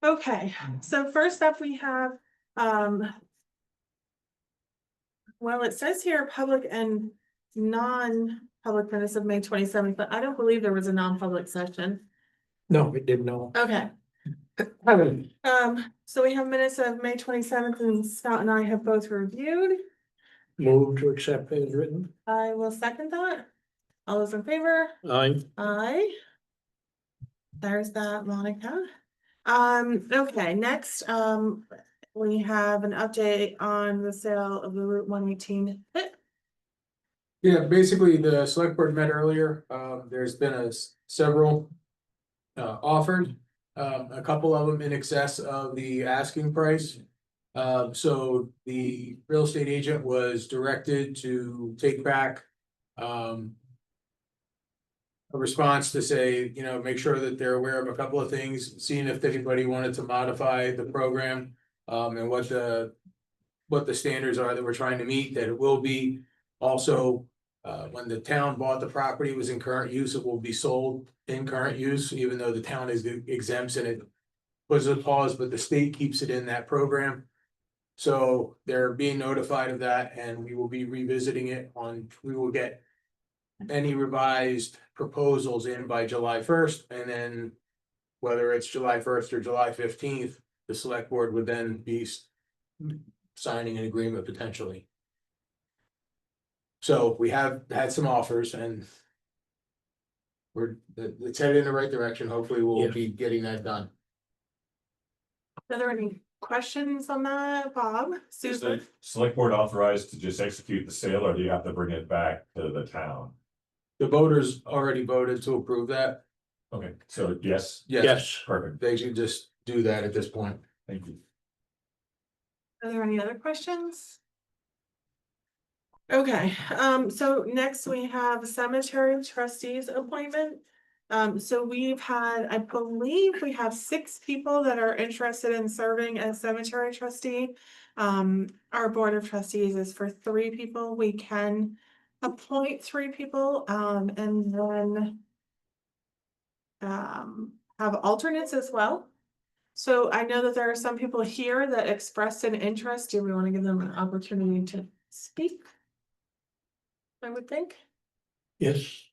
Okay, so first up we have, well, it says here public and non-public minutes of May 27th, but I don't believe there was a non-public session. No, we didn't know. Okay, so we have minutes of May 27th and Scott and I have both reviewed. Move to accept as written. I will second that. All those in favor? Aye. Aye. There's that, Monica. Okay, next, we have an update on the sale of the Route 118 pit. Yeah, basically, the select board met earlier, there's been several. Offered, a couple of them in excess of the asking price. So the real estate agent was directed to take back, a response to say, make sure that they're aware of a couple of things, seeing if anybody wanted to modify the program. And what the standards are that we're trying to meet, that it will be also. When the town bought the property, it was in current use, it will be sold in current use, even though the town is exempts and it. Was a pause, but the state keeps it in that program. So they're being notified of that and we will be revisiting it we will get. Any revised proposals in by July 1st, and then. Whether it's July 1st or July 15th, the select board would then be. Signing an agreement potentially. So we have had some offers and. It's headed in the right direction. Hopefully we'll Yeah. be getting that done. Are there any questions on that, Bob? Is Susan? the select board authorized to just execute the sale, or do you have to bring it back to the town? The voters already voted to approve that. Okay, so yes, Yes. perfect, They should just do that at this point. thank you. Are there any other questions? Okay, so next we have cemetery trustees appointment. So we've had, I believe we have 6 people that are interested in serving as cemetery trustee. Our board of trustees is for 3 people. We can appoint 3 people, and then have alternates as well. So I know that there are some people here that expressed an interest. Do we want to give them an opportunity to speak? I would think. Yes.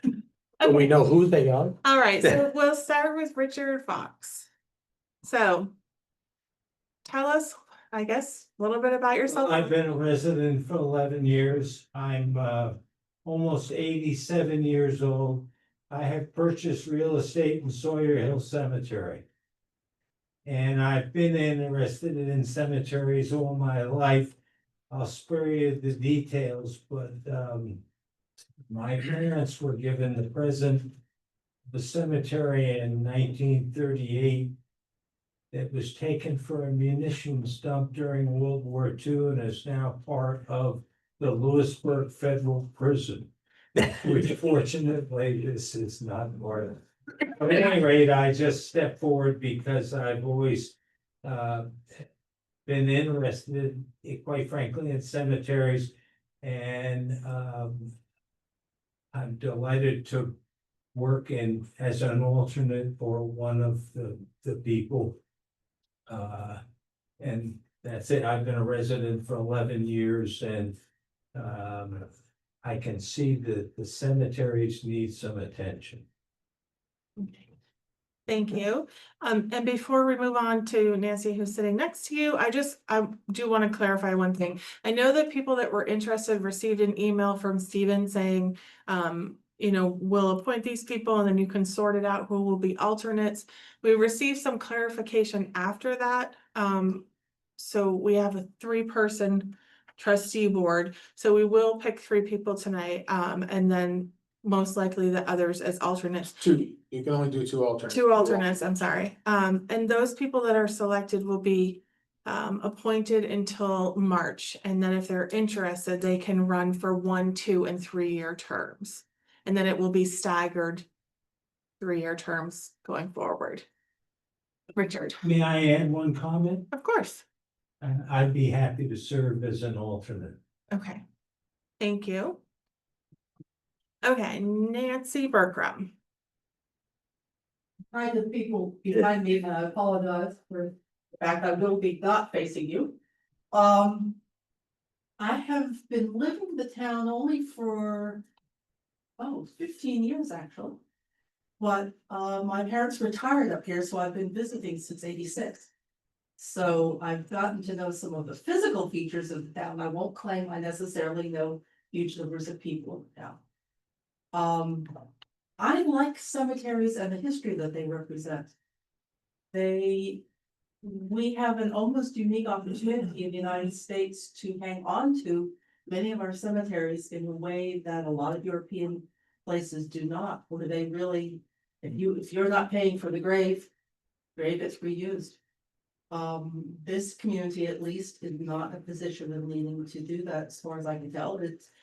Do we Okay. know who they are? All right, so we'll start with Richard Fox. So tell us, I guess, a little bit about yourself. I've been a resident for 11 years. I'm almost 87 years old. I have purchased real estate in Sawyer Hill Cemetery. And I've been interested in cemeteries all my life. I'll spare you the details, but my parents were given the present the cemetery in 1938. It was taken for a munitions dump during World War II and is now part of the Lewisburg Federal Prison. Which fortunately, this is not part of. But at any rate, I just stepped forward because I've always been interested, quite frankly, in cemeteries. And I'm delighted to work as an alternate for one of the people. And that's it. I've been a resident for 11 years and I can see that the cemeteries need some attention. Okay. Thank you. And before we move on to Nancy, who's sitting next to you, I do want to clarify one thing. I know that people that were interested received an email from Stephen saying, we'll appoint these people and then you can sort it out who will be alternates. We received some clarification after that. So we have a 3-person trustee board. So we will pick 3 people tonight, and then most likely the others as alternates. 2, you can only do 2 alternates. 2 alternates, I'm sorry. And those people that are selected will be appointed until March. And then if they're interested, they can run for 1, 2, and 3-year terms. And then it will be staggered 3-year terms going forward. Richard. May I add one comment? Of course. I'd be happy to serve as an alternate. Okay. Thank you. Okay, Nancy Bertram. Hi, the people behind me, and I apologize for the fact I will be not facing you. I have been living in the town only for, 15 years actually. But, my parents retired up here, so I've been visiting since '86. So I've gotten to know some of the physical features of the town. I won't claim I necessarily know huge numbers of people in the town. I like cemeteries and the history that they represent. We have an almost unique opportunity in the United States to hang on to many of our cemeteries in a way that a lot of European places do not, where they really, if you're not paying for the grave is reused. This community at least is not in a position of needing to do that, as far as I can tell.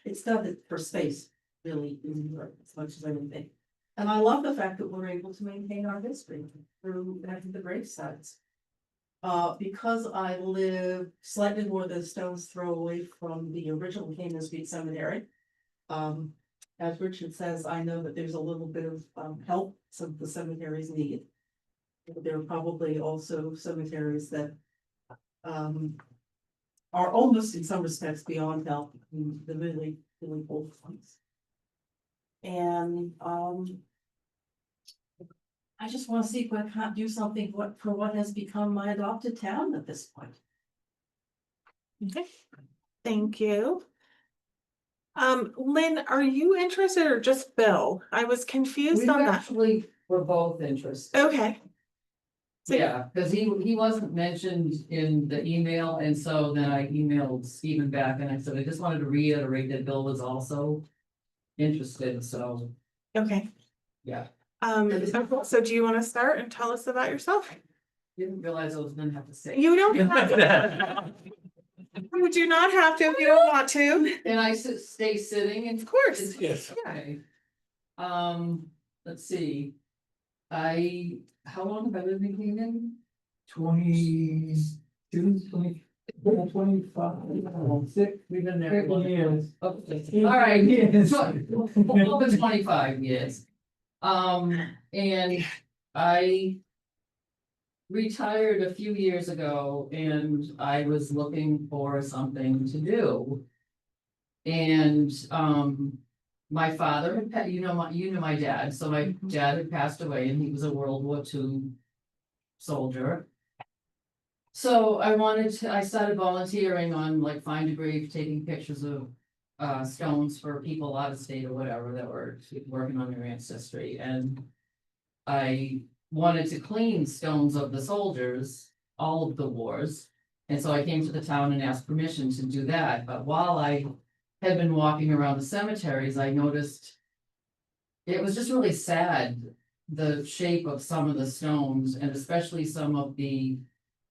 It's done it for space, really, in Europe, as much as anything. And I love the fact that we're able to maintain our history through having the grave sites. Because I live slightly more than a stone's throw away from the original Canaan Street Cemetery. As Richard says, I know that there's a little bit of help some of the cemeteries need. There are probably also cemeteries that are almost in some respects beyond help, the really, really old ones. And I just want to see if I can't do something for what has become my adopted town at this point. Okay, thank you. Lynn, are you interested or just Bill? I was confused We on that. actually were both interested. Okay. So- Yeah, because he wasn't mentioned in the email, and so then I emailed Stephen back and I said, I just wanted to reiterate that Bill was also interested, so, Okay, yeah. so do you want to start and tell us about yourself? Didn't realize I was gonna have to say. You don't have to. You do not have to if you don't want to. And I stay sitting and. Of course. Yes. Okay. Let's see. How long have I lived in Canaan? 22, 25, 6, We've been there. years. Okay, all right, Yes. over 25 years. And I retired a few years ago and I was looking for something to do. And, my father, you know my dad, so my dad had passed away and he was a World War II soldier. So I started volunteering on like Find a Grave, taking pictures of stones for people out of state or whatever that were working on their ancestry, and I wanted to clean stones of the soldiers, all of the wars. And so I came to the town and asked permission to do that, but while I had been walking around the cemeteries, I noticed it was just really sad, the shape of some of the stones, and especially some of the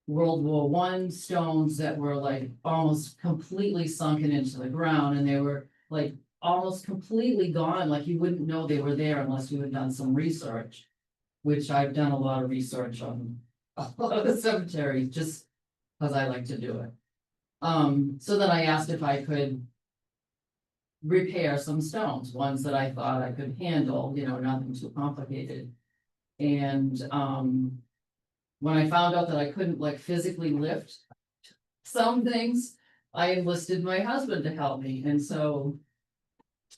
World War I stones that were like almost completely sunken into the ground, and they were like almost completely gone, like you wouldn't know they were there unless you had done some research, which I've done a lot of research on a lot of the cemeteries, just because I like to do it. So then I asked if I could repair some stones, ones that I thought I could handle, nothing too complicated. And when I found out that I couldn't like physically lift some things, I enlisted my husband to help me. And so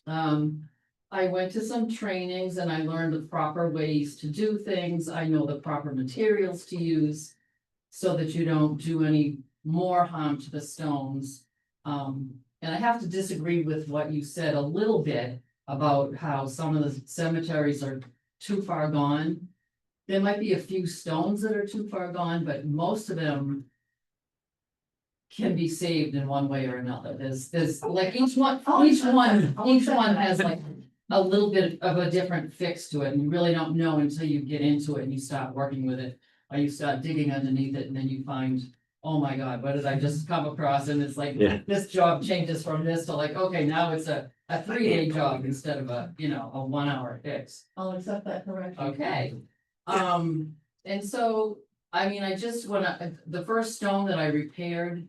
I went to some trainings and I learned the proper ways to do things. I know the proper materials to use so that you don't do any more harm to the stones. And I have to disagree with what you said a little bit about how some of the cemeteries are too far gone. There might be a few stones that are too far gone, but most of them can be saved in one way or another. There's like each one has like a little bit of a different fix to it, and you really don't know until you get into it and you start working with it, or you start digging underneath it, and then you find, oh my God, what did I just come across? And it's like, this job changes from this to like, okay, now it's a 3-day job instead of a 1-hour fix. I'll accept that correction. Okay. And so, I mean, the first stone that I repaired,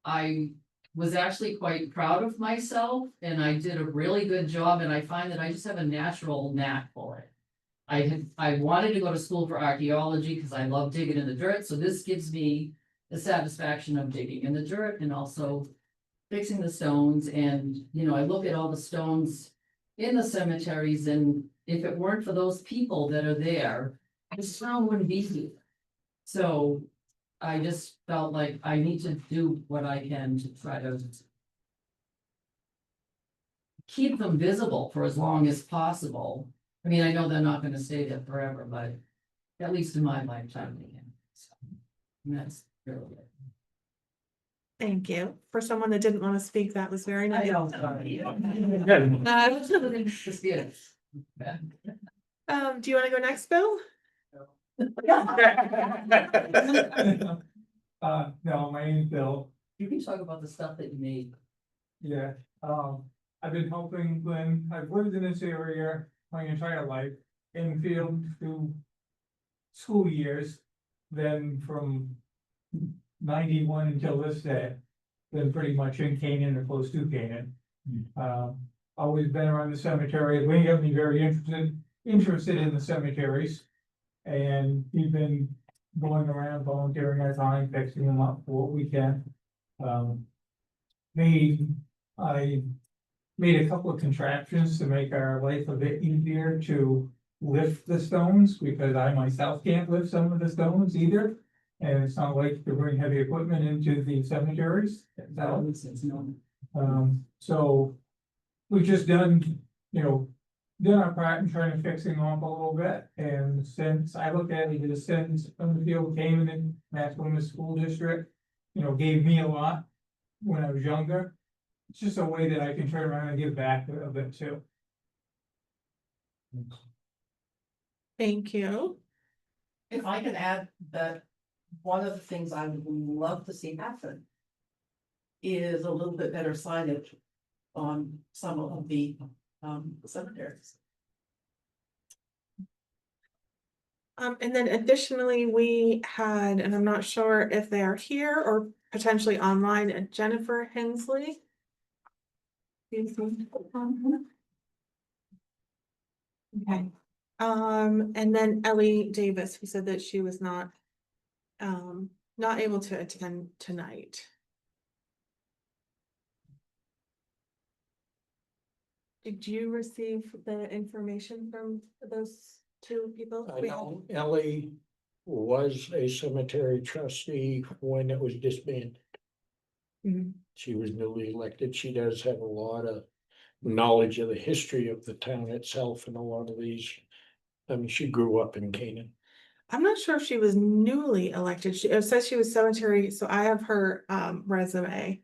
I was actually quite proud of myself and I did a really good job, and I find that I just have a natural knack for it. I wanted to go to school for archaeology because I love digging in the dirt, so this gives me the satisfaction of digging in the dirt and also fixing the stones. And, you know, I look at all the stones in the cemeteries, and if it weren't for those people that are there, this town wouldn't be here. So I just felt like I need to do what I can to try to keep them visible for as long as possible. I mean, I know they're not gonna stay there forever, but at least in my lifetime, they can. So, and that's really it. Thank you. For someone that didn't want to speak, that was very nice. Just get it. Do you want to go next, Bill? No, my name's Bill. You can talk about the stuff that you made. Yeah, I've been helping Glenn. I've lived in this area my entire life, Enfield through school years. Then from 91 until this day, been pretty much in Canaan or close to Canaan. Always been around the cemetery. Lee got me very interested in the cemeteries. And we've been going around volunteering our time, fixing them up for what we can. I made a couple of contraptions to make our life a bit easier to lift the stones, because I myself can't lift some of the stones either. And it's not like to bring heavy equipment into the cemeteries. So we've just done, done our part in trying to fix them up a little bit. And since I looked at it, since Enfield came in, that's when the school district, gave me a lot when I was younger. It's just a way that I can turn around and give back a bit too. Thank you. If I could add that one of the things I would love to see happen is a little bit better signage on some of the cemeteries. And then additionally, we had, and I'm not sure if they are here or potentially online, Jennifer Hensley. Okay, and then Ellie Davis, who said that she was not able to attend tonight. Did you receive the information from those two people? I know Ellie was a cemetery trustee when it was disbanded. Mhm. She was newly elected. She does have a lot of knowledge of the history of the town itself and a lot of these. I mean, she grew up in Canaan. I'm not sure if she was newly elected. It says she was cemetery, so I have her resume.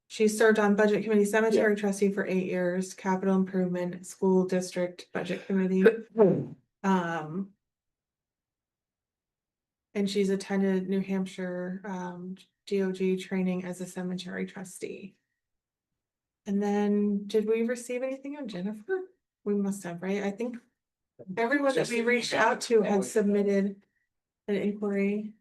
She served on budget committee, cemetery trustee for 8 years, capital improvement, school district budget committee. And she's attended New Hampshire GOG training as a cemetery trustee. And then, did we receive anything on Jennifer? We must have, right? I think everyone that we reached out to had submitted an inquiry.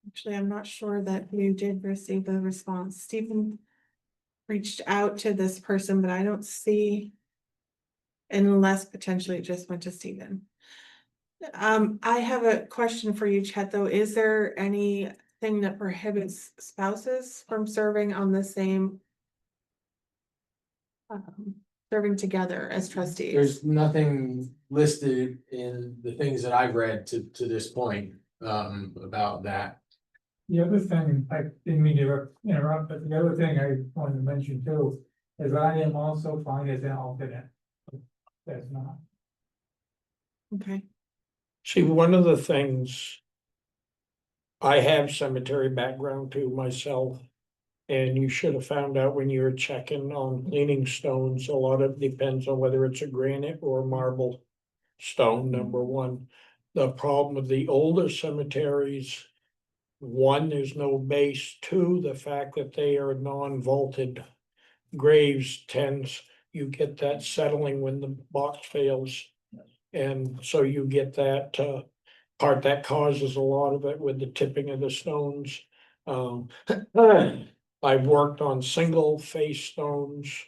Actually, I'm not sure that you did receive a response. Stephen reached out to this person, but I don't see, unless potentially it just went to Stephen. I have a question for you, Chet, though. Is there anything that prohibits spouses from serving on the same serving together as trustees? There's nothing listed in the things that I've read to this point, about that. The other thing, I didn't mean to interrupt, but the other thing I wanted to mention too, is I am also fine as an alternate. That's not. Okay. See, one of the things. I have cemetery background too myself. And you should have found out when you were checking on cleaning stones, a lot of it depends on whether it's a granite or marble stone, number one. The problem with the older cemeteries, one, there's no base. Two, the fact that they are non-vaulted graves tends, you get that settling when the box fails. And so you get that part that causes a lot of it with the tipping of the stones. I've worked on single face stones.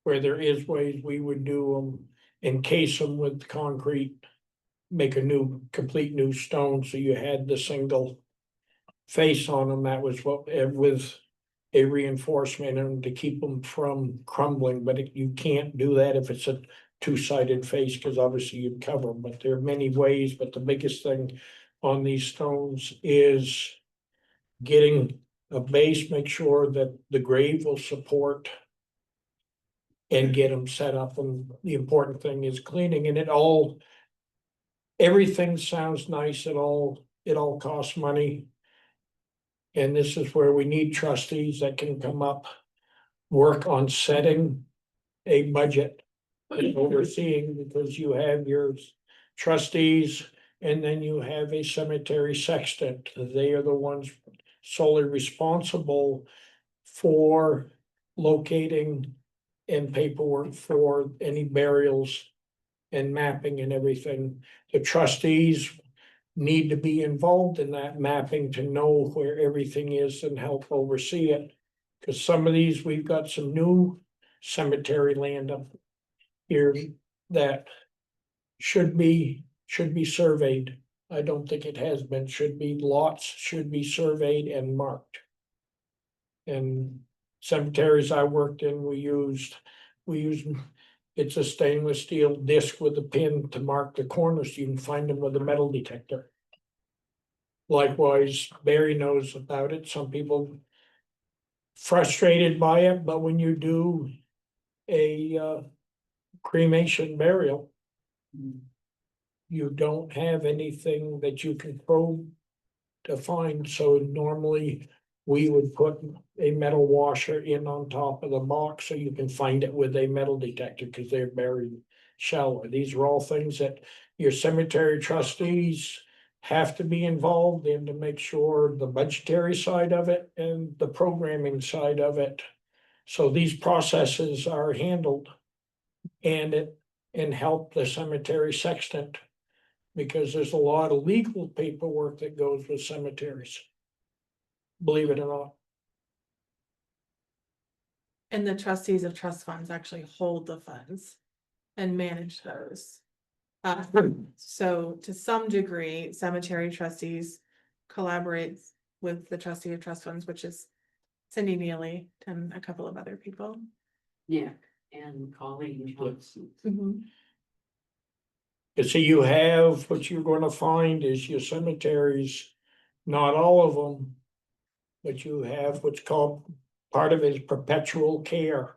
Where there is ways we would do them, encase them with concrete. Make a new, complete new stone, so you had the single face on them, that was what, with a reinforcement in them to keep them from crumbling, but you can't do that if it's a two-sided face, because obviously you'd cover them, but there are many ways, but the biggest thing on these stones is getting a base, make sure that the grave will support and get them set up, and the important thing is cleaning, and it all. Everything sounds nice, it all costs money. And this is where we need trustees that can come up, work on setting a budget. And overseeing, because you have your trustees, and then you have a cemetery sexton, they are the ones solely responsible for locating and paperwork for any burials and mapping and everything. The trustees need to be involved in that mapping to know where everything is and help oversee it. Cause some of these, we've got some new cemetery land up here that should be surveyed. I don't think it has been, lots should be surveyed and marked. And cemeteries I worked in, we used, it's a stainless steel disc with a pin to mark the corners. You can find them with a metal detector. Likewise, Barry knows about it. Some people frustrated by it, but when you do a cremation burial, you don't have anything that you can probe to find. So normally we would put a metal washer in on top of the box so you can find it with a metal detector, because they're buried shallow. These are all things that your cemetery trustees have to be involved in to make sure the budgetary side of it and the programming side of it. So these processes are handled and help the cemetery sexton. Because there's a lot of legal paperwork that goes with cemeteries. Believe it or not. And the trustees of trust funds actually hold the funds and manage those. So to some degree, cemetery trustees collaborates with the trustee of trust funds, which is Cindy Neely and a couple of other people. Yeah, and Colleen Johnson. So you have, what you're gonna find is your cemeteries, not all of them. But you have what's called, part of it is perpetual care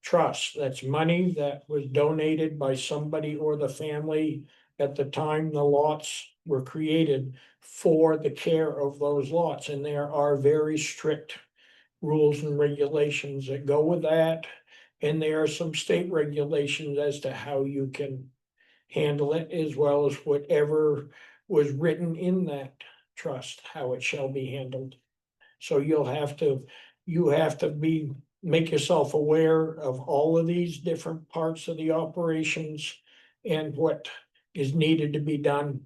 trust. That's money that was donated by somebody or the family at the time the lots were created for the care of those lots. And there are very strict rules and regulations that go with that. And there are some state regulations as to how you can handle it, as well as whatever was written in that trust, how it shall be handled. So you have to make yourself aware of all of these different parts of the operations and what is needed to be done.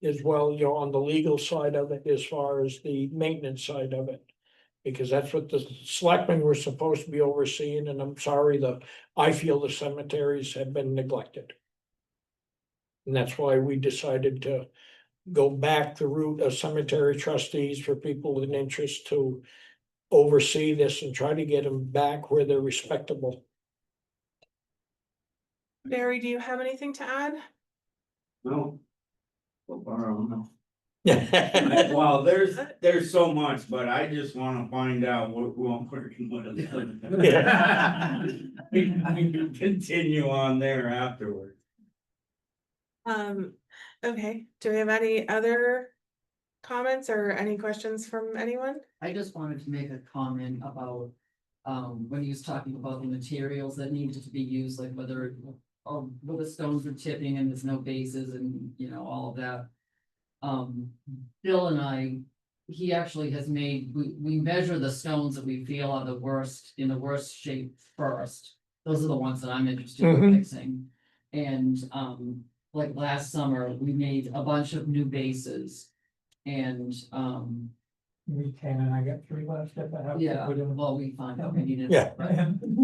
As well, on the legal side of it, as far as the maintenance side of it. Because that's what the selectmen were supposed to be overseeing, and I'm sorry, I feel the cemeteries have been neglected. And that's why we decided to go back the route of cemetery trustees for people with an interest to oversee this and try to get them back where they're respectable. Barry, do you have anything to add? No. So far, I don't know. Yeah. Well, there's so much, but I just wanna find out who I'm working with. We can continue on there afterwards. Okay, do we have any other comments or any questions from anyone? I just wanted to make a comment about, when he was talking about the materials that needed to be used, like whether the stones are tipping and there's no bases and, all of that. Bill and I, he actually has made, we measure the stones that we feel are in the worst shape first. Those are the ones that I'm interested in fixing. And, like last summer, we made a bunch of new bases. And, We 10 and I got 3 left that I have to Yeah, put in. well, we find out we need it. Yeah.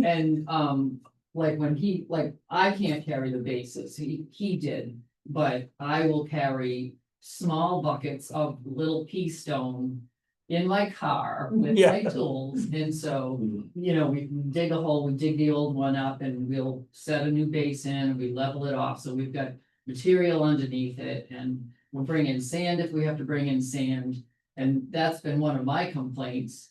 And, like when he, like, I can't carry the bases, he did, but I will carry small buckets of little pea stone in my car with Yeah. my tools, and so, you know, we dig a hole, we dig the old one up and we'll set a new base in, and we level it off, so we've got material underneath it, and we'll bring in sand if we have to bring in sand, and that's been one of my complaints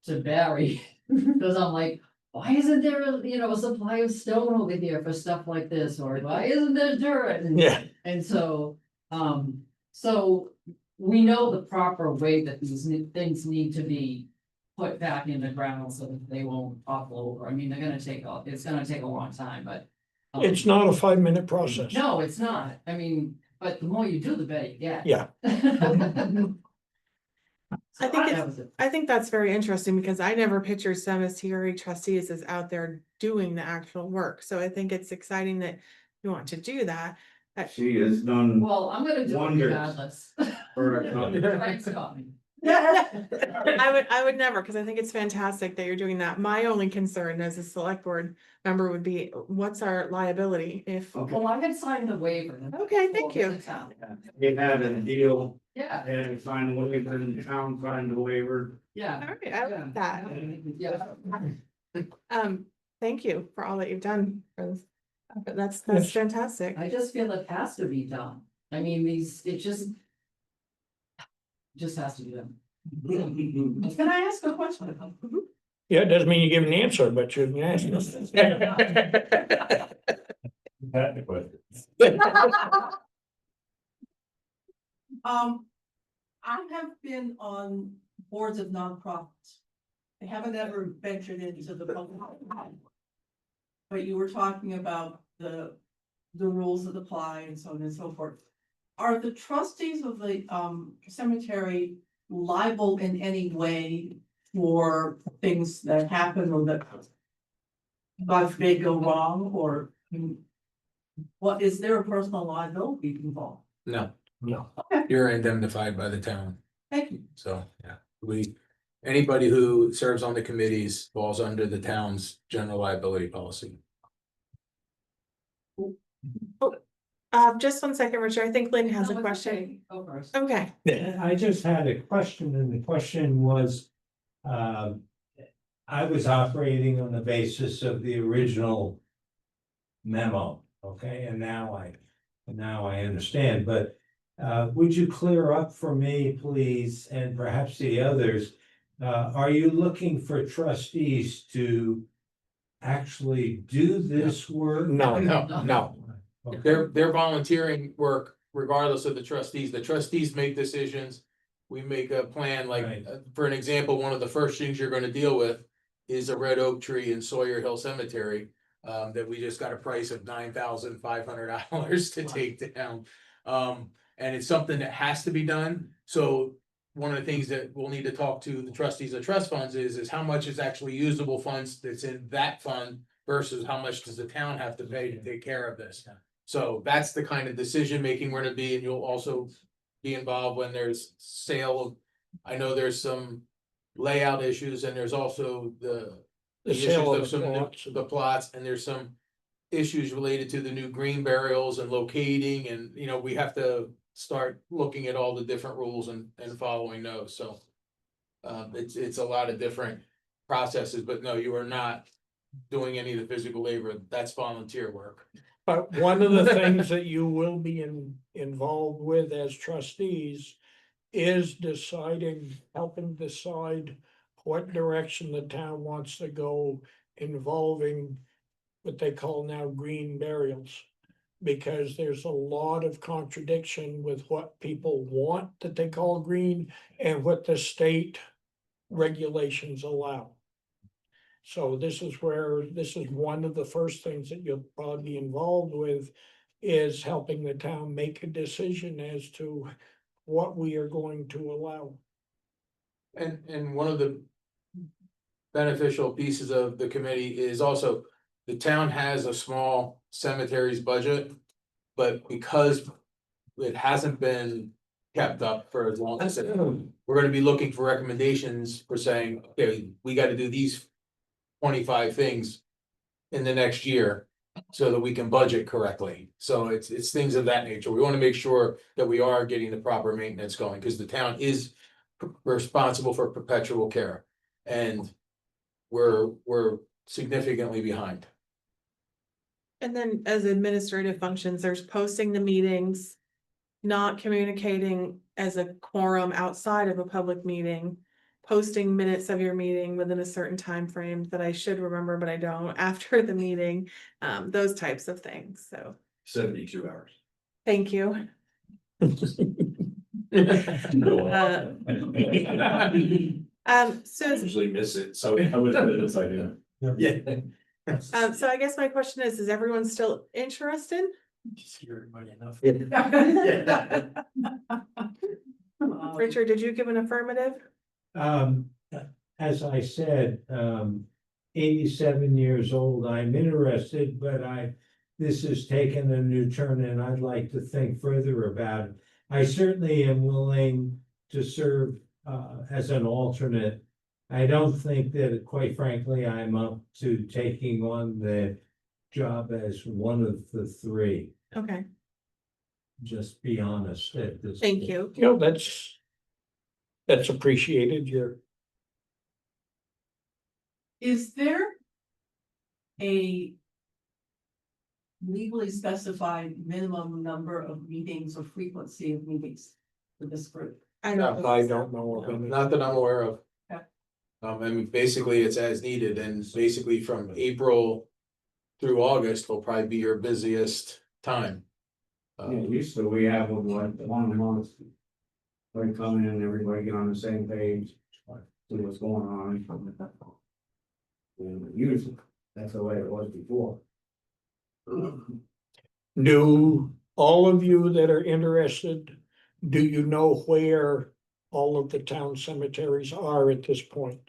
to Barry, because I'm like, why isn't there a supply of stone over here for stuff like this, or why isn't there dirt? And- Yeah. And so, so we know the proper way that these things need to be put back in the ground so that they won't topple over. I mean, it's gonna take a long time, but. It's not a 5-minute process. No, it's not. I mean, but the more you do, the better you get. Yeah. I think That was it. I think that's very interesting because I never pictured cemetery trustees as out there doing the actual work. So I think it's exciting that you want to do that. She has done Well, I'm gonna do it Wonders. regardless. for a company. Thanks, Tommy. I would never, because I think it's fantastic that you're doing that. My only concern as a select board member would be, what's our liability if? Okay. Well, I had signed the waiver. Okay, thank for you. the town. They had a deal, Yeah, and signed a waiver, and the town signed a waiver. yeah. All right, I like that. Yeah, Thank you for all that you've done. for this. That's Yes. fantastic. I just feel it has to be done. I mean, it just has to be done. Can I ask a question? Yeah, it doesn't mean you give an answer, but you can ask us. I have been on boards of nonprofits. I haven't ever ventured into the public. But you were talking about the rules that apply and so on and so forth. Are the trustees of the cemetery liable in any way for things that happen or that God forbid go wrong, or what, is there a personal liability involved? No, No. you're indemnified by the town, Thank you. so, yeah, anybody who serves on the committees falls under the town's general liability policy. Just 1 second, Richard. I think Lynn has a No, it's question. okay. Go first. Okay. I just had a question, and the question was, I was operating on the basis of the original memo, okay, and now I understand, but would you clear up for me, please, and perhaps the others? Are you looking for trustees to actually do this work? No, No. Okay. They're volunteering work regardless of the trustees. The trustees make decisions. We make a plan, like, Right. For an example, one of the first things you're gonna deal with is a red oak tree in Sawyer Hill Cemetery. That we just got a price of $9,500 to take down. And it's something that has to be done. So one of the things that we'll need to talk to the trustees of trust funds is how much is actually usable funds that's in that fund versus how much does the town have to pay to take care of this? So that's the kind of decision making we're gonna be, and you'll also be involved when there's sale. I know there's some layout issues, and there's also the issues sale of of some plots. the plots, and there's some issues related to the new green burials and locating, and we have to start looking at all the different rules and following those, so. It's a lot of different processes, but no, you are not doing any of the physical labor. That's volunteer work. But one of the things that you will be involved with as trustees is helping decide what direction the town wants to go, involving what they call now green burials. Because there's a lot of contradiction with what people want that they call green and what the state regulations allow. So this is one of the first things that you'll probably be involved with, is helping the town make a decision as to what we are going to allow. And one of the beneficial pieces of the committee is also, the town has a small cemeteries budget. But because it hasn't been kept up for as long as, we're gonna be looking for recommendations for saying, okay, we gotta do these 25 things in the next year so that we can budget correctly. So it's things of that nature. We wanna make sure that we are getting the proper maintenance going, because the town is responsible for perpetual care. And we're significantly behind. And then as administrative functions, there's posting the meetings, not communicating as a quorum outside of a public meeting, posting minutes of your meeting within a certain time frame that I should remember, but I don't, after the meeting, those types of things. So 72 hours. thank you. So Usually miss it, so I would, it's like, yeah. so I guess my question is everyone still interested? Just hear everybody enough. Richard, did you give an affirmative? As I said, 87 years old, I'm interested, but this has taken a new turn and I'd like to think further about it. I certainly am willing to serve, as an alternate. I don't think that, quite frankly, I'm up to taking on the job as one of the three. Okay, Just be honest at this. thank point. you. You know, that's appreciated, Is there a legally specified minimum number of meetings or frequency of meetings for this group? I don't. I don't know of No, any. not that I'm aware of. Okay. I mean, basically, it's as needed, and basically from April through August will probably be your busiest time. Yeah, used to, we have one month. We come in, everybody get on the same page, see what's going on. And usually, that's the way it was before. Do all of you that are interested, do you know where all of the town cemeteries are at this point?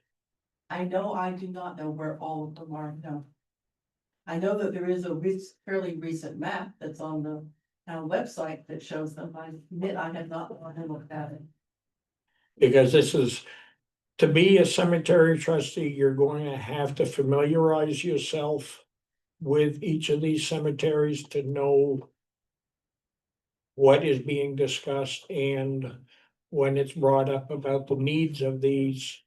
I know I do not know where all of them are, no. I know that there is a fairly recent map that's on the town website that shows them. I admit I have not gone and looked at it. Because this is, to be a cemetery trustee, you're going to have to familiarize yourself with each of these cemeteries to know what is being discussed and when it's brought up about the needs of these.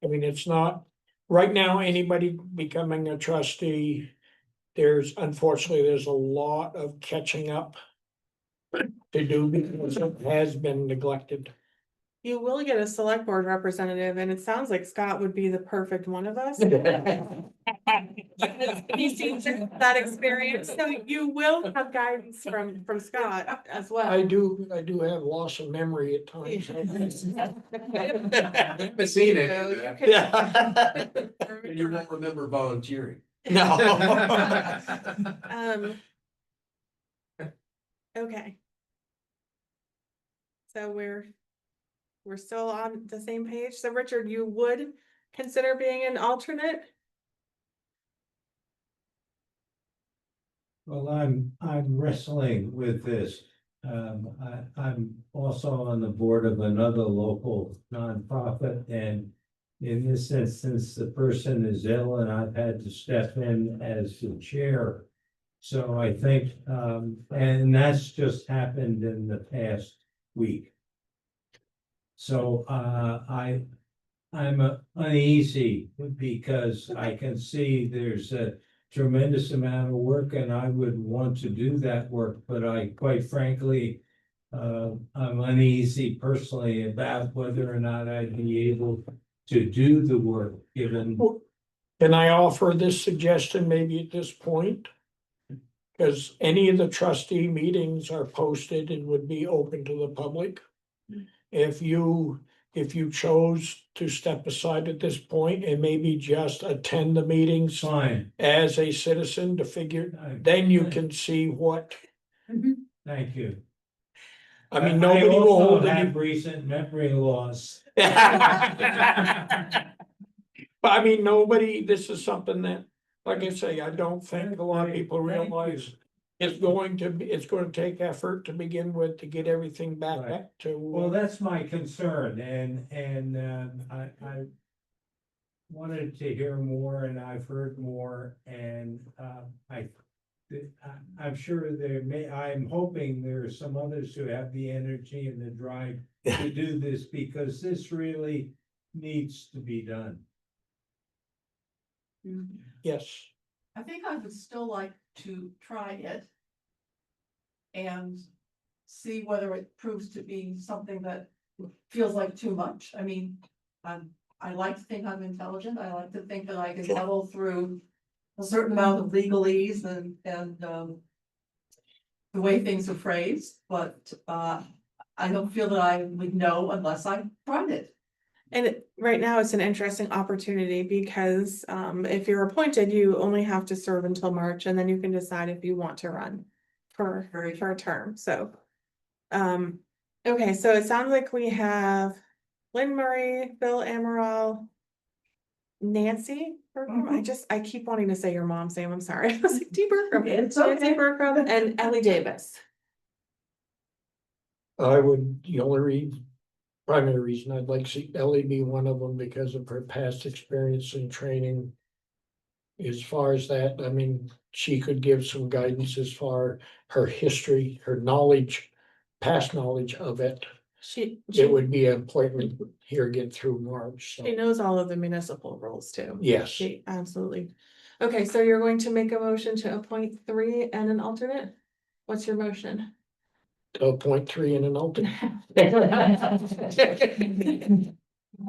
I mean, it's not, right now, anybody becoming a trustee, unfortunately, there's a lot of catching up to do because it has been neglected. You will get a select board representative and it sounds like Scott would be the perfect one of us. He seems to have that experience, so you will have guidance from Scott as well. I do have loss of memory at times. I haven't seen So it. you could- You won't remember volunteering. No. Okay. So we're still on the same page. So Richard, you would consider being an alternate? Well, I'm wrestling with this. I'm also on the board of another local nonprofit, and in this instance, the person is ill and I've had to step in as the chair. So I think, and that's just happened in the past week. So, I'm uneasy because I can see there's a tremendous amount of work and I would want to do that work, but I quite frankly, I'm uneasy personally about whether or not I'd be able to do the work given. Can I offer this suggestion maybe at this point? Because any of the trustee meetings are posted and would be open to the public. If you chose to step aside at this point and maybe just attend the meetings Fine. as a citizen to figure, then you can see what, Thank you. I mean, nobody will also hold have any. recent memory loss. But I mean, nobody, this is something that, like I say, I don't think a lot of people realize. It's going to be, it's gonna take effort to begin with to get everything back Right. up to. Well, that's my concern and I wanted to hear more and I've heard more and I'm sure I'm hoping there are some others who have the energy and the drive to do this because this really needs to be done. Yes, I think I would still like to try it. And see whether it proves to be something that feels like too much. I mean, I like to think I'm intelligent. I like to think that I can muddle through a certain amount of legalese and the way things are phrased, but I don't feel that I would know unless I tried it. And right now it's an interesting opportunity because if you're appointed, you only have to serve until March and then you can decide if you want to run for a term, so. Okay, so it sounds like we have Lynn Murray, Bill Amaral, Nancy Bergrum. I keep wanting to say your mom's name, I'm sorry. I was like, Dee Bergrum. It's Nancy okay. Bergrum and Ellie Davis. the only primary reason I'd like to see Ellie be one of them because of her past experience and training. As far as that, I mean, she could give some guidance as far her history, her knowledge, past knowledge of it. It would be an appointment here get through March, She so, knows all of the municipal rules too. yes. She absolutely. Okay, so you're going to make a motion to appoint 3 and an alternate? What's your motion? Appoint 3 and an alternate.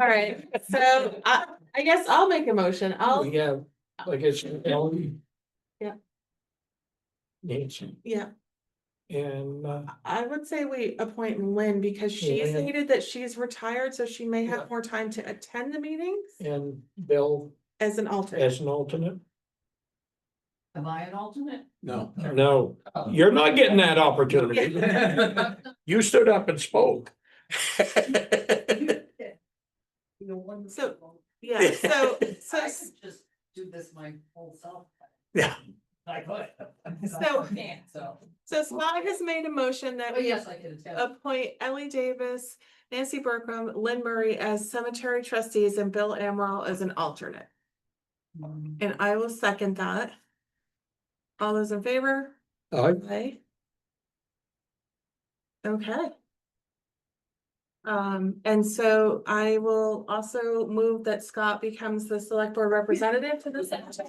All right, so I guess I'll make a motion. We have, like I said, Ellie. Yeah. Nancy, Yeah, and I would say we appoint Lynn because she Lynn. stated that she's retired, so she may Yeah. have more time to attend the meetings Bill as an alternate. as an alternate. Am I an alternate? No. No, you're not getting that opportunity. You stood up and spoke. So, yeah, so I could just do this my whole self. Yeah. I could. So- I can't, so, So Scott has made a motion that but we yes, I can attend. appoint Ellie Davis, Nancy Bergrum, Lynn Murray as cemetery trustees and Bill Amaral as an alternate. And I will second that. All those in favor? Aye. Okay. And so I will also move that Scott becomes the select board representative to the cemetery.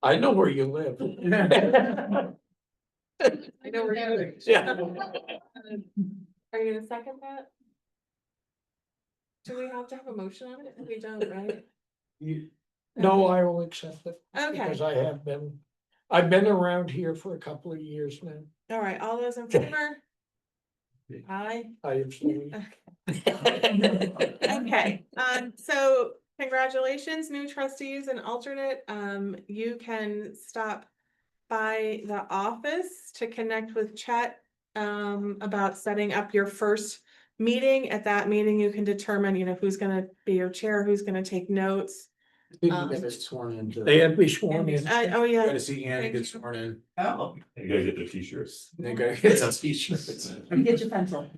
I know where you live. I know where you live. Yeah. Are you gonna second that? Do we have to have a motion on it? We don't, right? No, I will accept it Okay, because I've been around here for a couple of years now. all right, all those in favor? Aye. I abstain. Okay, so congratulations, new trustees and alternate. You can stop by the office to connect with Chet about setting up your first meeting. At that meeting, you can determine, who's gonna be your chair, who's gonna take notes. People get sworn in. They have to be sworn in. Oh, yeah. Gotta see Anna get sworn in. Oh, You gotta get the t-shirts. They gotta get some t-shirts. get your pencil.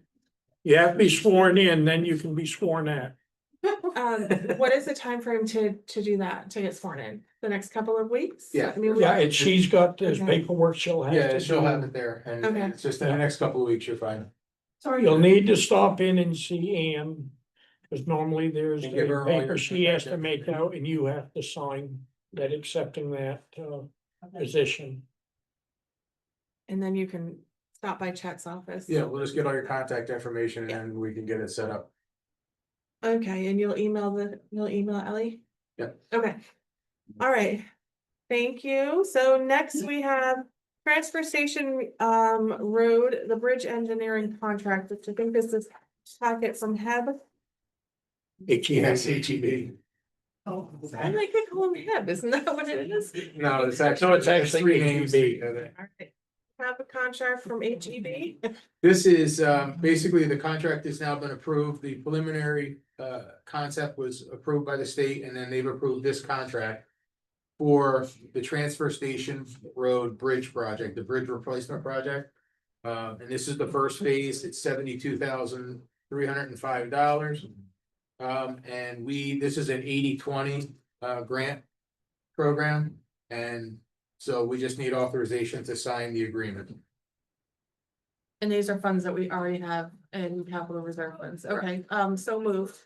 You have to be sworn in, then you can be sworn at. What is the time frame to do that, to get sworn in? The next couple of weeks? Yeah. I mean, Yeah, and she's got this Okay. paperwork she'll have Yeah, to she'll do. have it there, and Okay. it's just in the next couple of weeks, you're fine. Sorry. You'll need to stop in and see Ann. Cause normally there's And give her a all your paper she has to contact make out and you have to sign that accepting that position. And then you can stop by Chet's office. Yeah, we'll just get all your contact information and we can get it set up. Okay, and you'll email Ellie? Yep. Okay, all right, thank you. So next we have transfer station road, the bridge engineering contract, which I think is this packet from Heb. Yes, HEB. Oh, I like to call him Heb, isn't that what it is? No, it's actually. No, it's actually three names HEB. together. All right. have a contract from HEB? This is, basically, the contract has now been approved, the preliminary, concept was approved by the state, and then they've approved this contract. For the transfer station road bridge project, the bridge replacement project. And this is the first phase, it's $72,305. And this is an 80-20 grant program, and so we just need authorization to sign the agreement. And these are funds that we already have in capital reserve funds. Okay, so moved.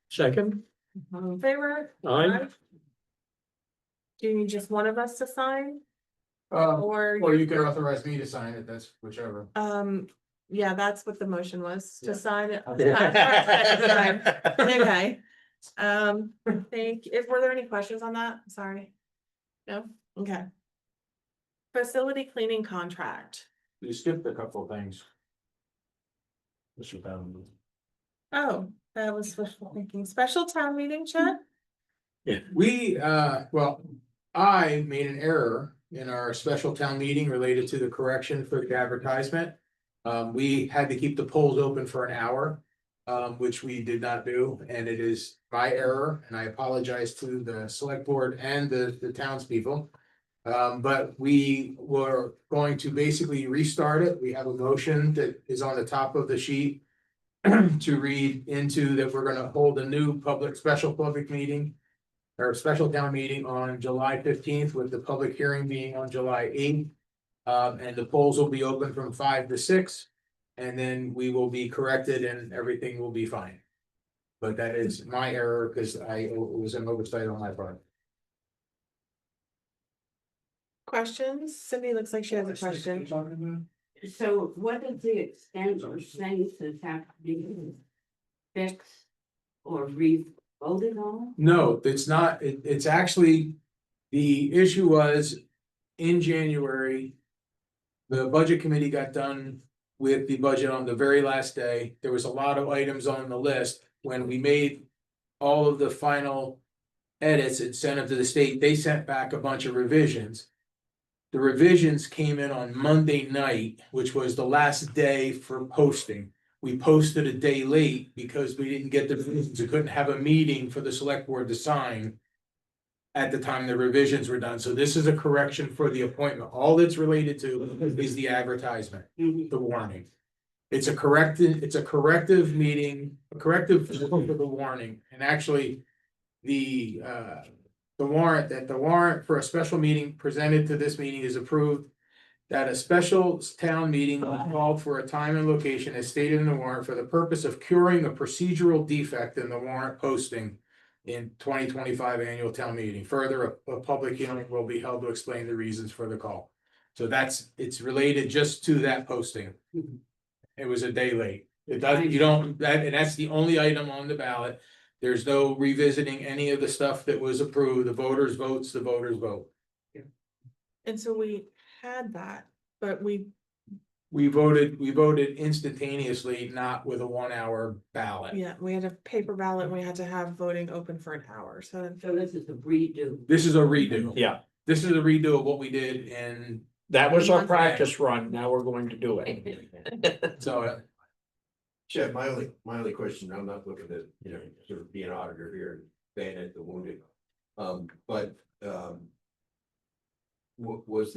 Second, All in favor? Aye. Do you need just one of us to sign? Or you can authorize me to sign it, that's whichever. Yeah, that's what the motion was, Yeah. to sign it. Okay, were there any questions on that? Sorry. No, okay. Facility cleaning contract. You skipped a couple of things. Oh, that was wishful thinking. Special town meeting, Chet? I made an error in our special town meeting related to the correction for the advertisement. We had to keep the polls open for an hour, which we did not do, and it is my error, and I apologize to the select board and the townspeople. But we were going to basically restart it. We have a motion that is on the top of the sheet to read into that we're gonna hold a new special public meeting or special town meeting on July 15th, with the public hearing being on July 8th. And the polls will be open from 5 to 6, and then we will be corrected and everything will be fine. But that is my error, because it was an oversight on my part. Questions? Cindy looks like she has a question. So what is the extent of things that have to be fixed or voted on? No, it's not, it's actually, the issue was in January. The budget committee got done with the budget on the very last day. There was a lot of items on the list. When we made all of the final edits and sent them to the state, they sent back a bunch of revisions. The revisions came in on Monday night, which was the last day for posting. We posted a day late because we didn't get the revisions. We couldn't have a meeting for the select board to sign at the time the revisions were done. So this is a correction for the appointment. All that's related to is the advertisement, the warning. It's a corrective meeting, a corrective for the warning. And actually, the warrant for a special meeting presented to this meeting is approved. That a special town meeting called for a time and location as stated in the warrant for the purpose of curing a procedural defect in the warrant posting in 2025 annual town meeting. Further, a public hearing will be held to explain the reasons for the call. So it's related just to that posting. It was a day late. It doesn't, and that's the only item on the ballot. There's no revisiting any of the stuff that was approved. The voters vote. And so we had that, but we We voted instantaneously, not with a 1 hour ballot. yeah, we had a paper ballot and we had to have voting open for an hour, so. So this is a redo. This is a redo. yeah, This is a redo of what we did, and that was our practice run. Now we're going to do it. so Chad, my only question, I'm not looking to, sort of be an auditor here and ban at the wounded. Was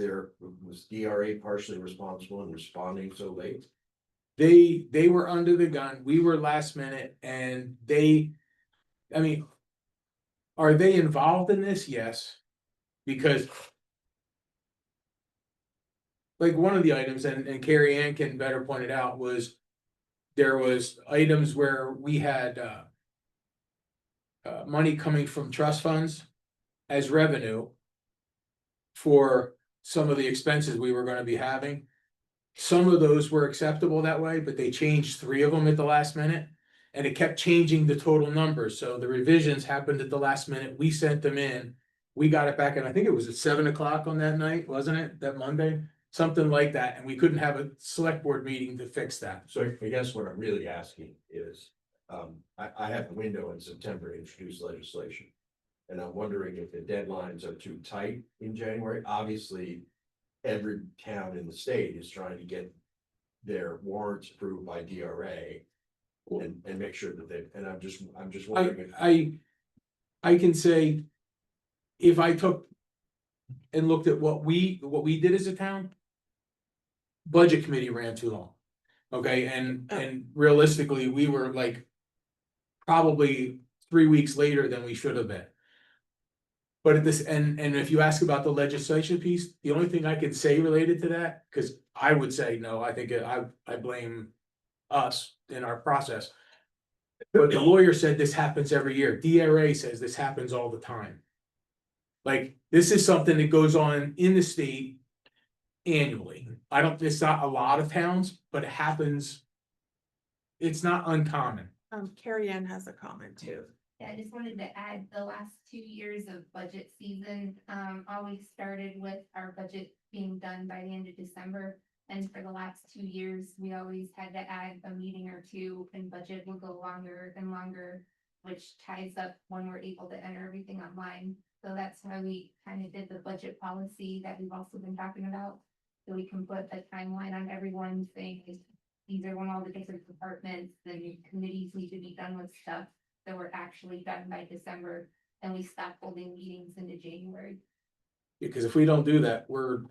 DRA partially responsible in responding so late? they were under the gun. We were last minute, and are they involved in this? Yes. Because like one of the items, and Carrie Ann can better point it out, was there was items where we had money coming from trust funds as revenue for some of the expenses we were gonna be having. Some of those were acceptable that way, but they changed 3 of them at the last minute. And it kept changing the total numbers, so the revisions happened at the last minute. We sent them in. We got it back, and I think it was at 7 o'clock on that night, wasn't it, that Monday? Something like that, and we couldn't have a select board meeting to fix that. So I guess what I'm really asking is, I have the window in September to introduce legislation. And I'm wondering if the deadlines are too tight in January. Obviously, every town in the state is trying to get their warrants approved by DRA. And make sure that they, and I'm just wondering. I can say. If I took. And looked at what we did as a town. Budget committee ran too long. Okay, and realistically, we were like. Probably 3 weeks later than we should have been. But at this, and if you ask about the legislation piece, the only thing I can say related to that, because I would say, no, I think I blame us in our process. But the lawyer said this happens every year. DRA says this happens all the time. Like, this is something that goes on in the state annually. It's not a lot of towns, but it happens. It's not uncommon. Carrie Ann has a comment too. Yeah, I just wanted to add the last 2 years of budget season, always started with our budget being done by the end of December. And for the last 2 years, we always had to add a meeting or two and budget will go longer and longer, which ties up when we're able to enter everything online. So that's how we kind of did the budget policy that we've also been talking about. So we can put a timeline on everyone saying these are when all the different departments and committees need to be done with stuff. So we're actually done by December and we stop holding meetings into January. Because if we don't do that, we're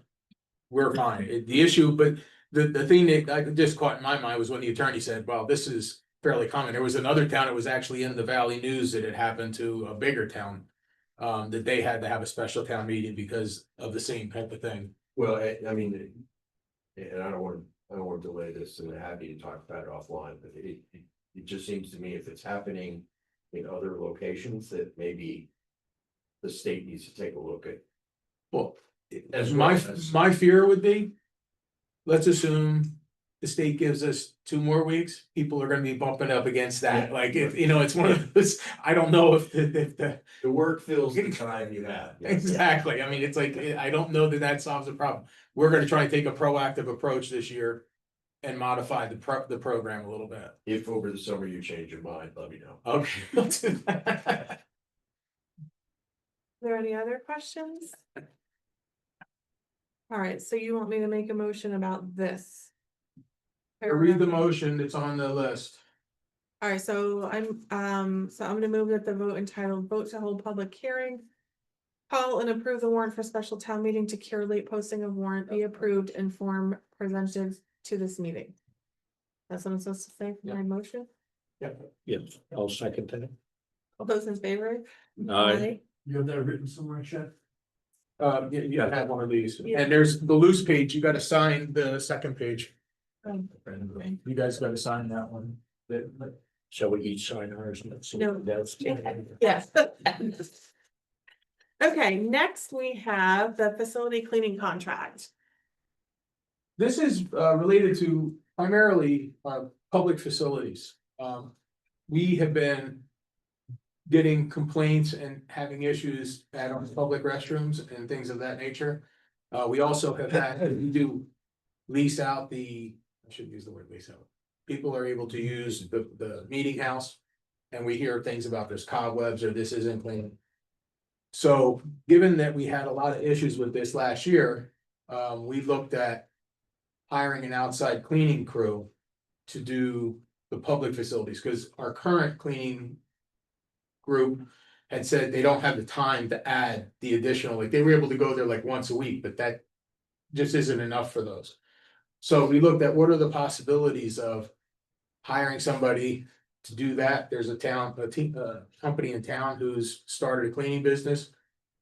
fine. The issue, but the thing that I just caught in my mind was when the attorney said, well, this is fairly common. There was another town that was actually in the Valley News that had happened to a bigger town. That they had to have a special town meeting because of the same type of thing. Well, I mean, and I don't want to delay this, and I'm happy to talk about it offline, but it just seems to me if it's happening in other locations, that maybe the state needs to take a look at. Well, As my well as- my fear would be, let's assume the state gives us 2 more weeks, people are gonna be bumping up against that. Yeah. Like, if, it's one of those, I don't know if the. The work fills the time you have. Exactly. I mean, it's like, I don't know that solves the problem. We're gonna try and take a proactive approach this year. And modify the program a little bit. If over the summer you change your mind, let me know. Okay. Let's do that. Are there any other questions? All right, so you want me to make a motion about this? I read the motion that's on the list. All right, so I'm gonna move that the vote entitled vote to hold public hearing. Call and approve the warrant for special town meeting to cure late posting of warrant be approved in form presented to this meeting. That's what I'm supposed to say for my motion? Yes, I'll second that. All those in favor? Aye. You have that written somewhere, Chet? Yeah, I have one of these, Yeah. and there's the loose page, you gotta sign the second page. Okay. You guys gotta sign that one. Shall we each sign ours? Let's see. No. That's. Yes. Okay, next we have the facility cleaning contract. This is related to primarily public facilities. We have been getting complaints and having issues at our public restrooms and things of that nature. We also have had, we do lease out I shouldn't use the word lease out. People are able to use the meeting house. And we hear things about there's cobwebs or this isn't clean. So given that we had a lot of issues with this last year, we looked at hiring an outside cleaning crew to do the public facilities, because our current cleaning group had said they don't have the time to add the additional, like they were able to go there like once a week, but that just isn't enough for those. So we looked at what are the possibilities of hiring somebody to do that. There's a company in town who's started a cleaning business.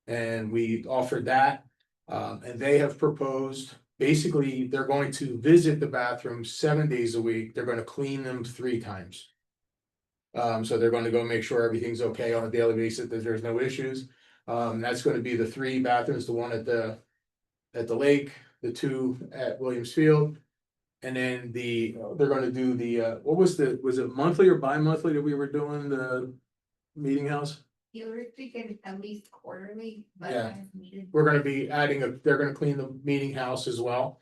And we offered that, and they have proposed, basically, they're going to visit the bathrooms 7 days a week, they're gonna clean them 3 times. So they're gonna go make sure everything's okay on a daily basis, that there's no issues. That's gonna be the 3 bathrooms, the one at the lake, the 2 at Williams Field. And then they're gonna do was it monthly or bi-monthly that we were doing the meeting house? You were thinking at least quarterly, but Yeah. as needed. We're gonna be they're gonna clean the meeting house as well.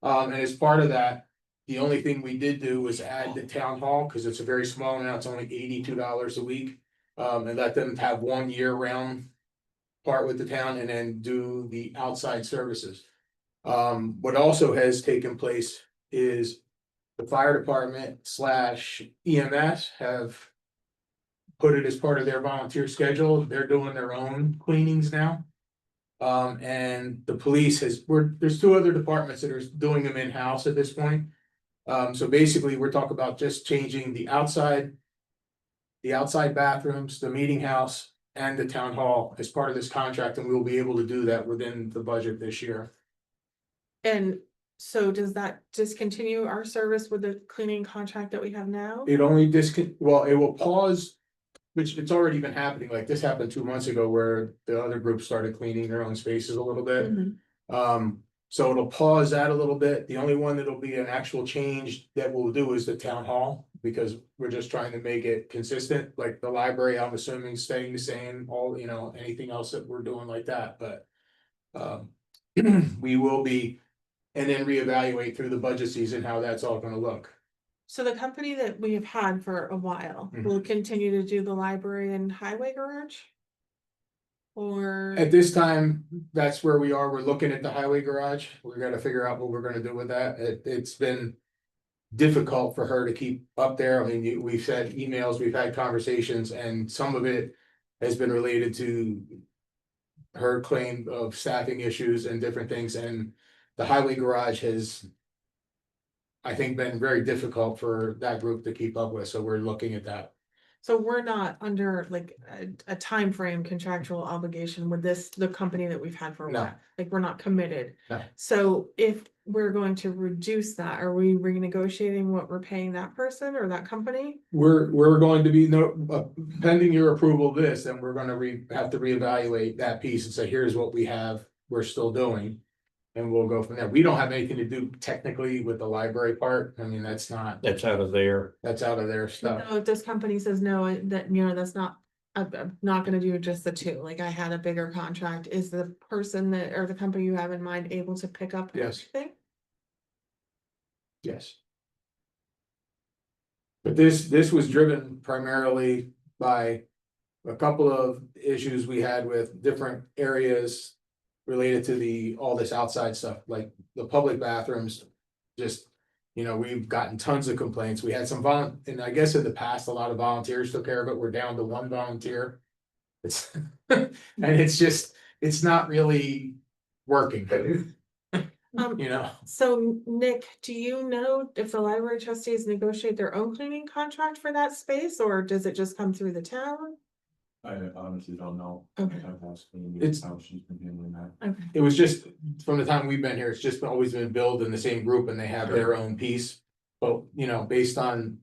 And as part of that, the only thing we did do was add the town hall, cause it's a very small amount, it's only $82 a week. And let them have 1 year round part with the town and then do the outside services. What also has taken place is the fire department / EMS have put it as part of their volunteer schedule. They're doing their own cleanings now. And the police there's 2 other departments that are doing them in-house at this point. So basically, we're talking about just changing the outside bathrooms, the meeting house, and the town hall as part of this contract, and we will be able to do that within the budget this year. And so does that discontinue our service with the cleaning contract that we have now? It only it will pause, which it's already been happening, like this happened 2 months ago where the other groups started cleaning their own spaces a little bit. Mhm. So it'll pause that a little bit. The only one that'll be an actual change that we'll do is the town hall, because we're just trying to make it consistent, like the library, I'm assuming staying the same, anything else that we're doing like that, but. We will be, and then reevaluate through the budget season how that's all gonna look. So the company that we have had for a while Mhm. will continue to do the library and highway garage? Or, At this time, that's where we are. We're looking at the highway garage. We gotta figure out what we're gonna do with that. It's been. Difficult for her to keep up there. I mean, we've had emails, we've had conversations, and some of it has been related to. Her claim of staffing issues and different things, and the highway garage has. I think been very difficult for that group to keep up with, so we're looking at that. so we're not under like a timeframe contractual obligation with the company that we've had for a No. while? Like, we're not committed? No. So if we're going to reduce that, are we renegotiating what we're paying that person or that company? We're going to be pending your approval of this, then we're gonna have to reevaluate that piece and say, here's what we have, we're still doing. And we'll go from there. We don't have anything to do technically with the library part. I mean, that's out of their stuff. No, if this company says no, that's not, I'm not gonna do just the 2, like I had a bigger contract, is the person that, or the company you have in mind able to pick up Yes. everything? Yes. But this was driven primarily by a couple of issues we had with different areas. Related to all this outside stuff, like the public bathrooms, just, we've gotten tons of complaints. We had some and I guess in the past, a lot of volunteers took care of it. We're down to 1 volunteer. It's, and it's not really working. So Nick, do you know if the library trustees negotiate their own cleaning contract for that space, or does it just come through the town? I honestly don't know. Okay. I've asked It's- how she's been handling that. Okay, It was just, from the time we've been here, it's just always been billed in the same group and they have their own piece. But, based on,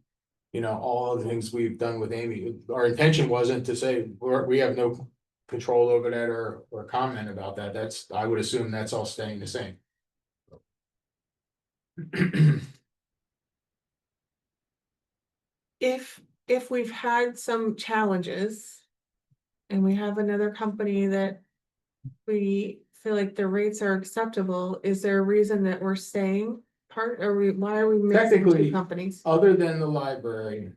all the things we've done with Amy, our intention wasn't to say, we have no control over that or comment about that. I would assume that's all staying the same. if we've had some challenges. And we have another company that we feel like the rates are acceptable, is there a reason that we're staying why are we mixing Technically, 2 companies? Other than the library.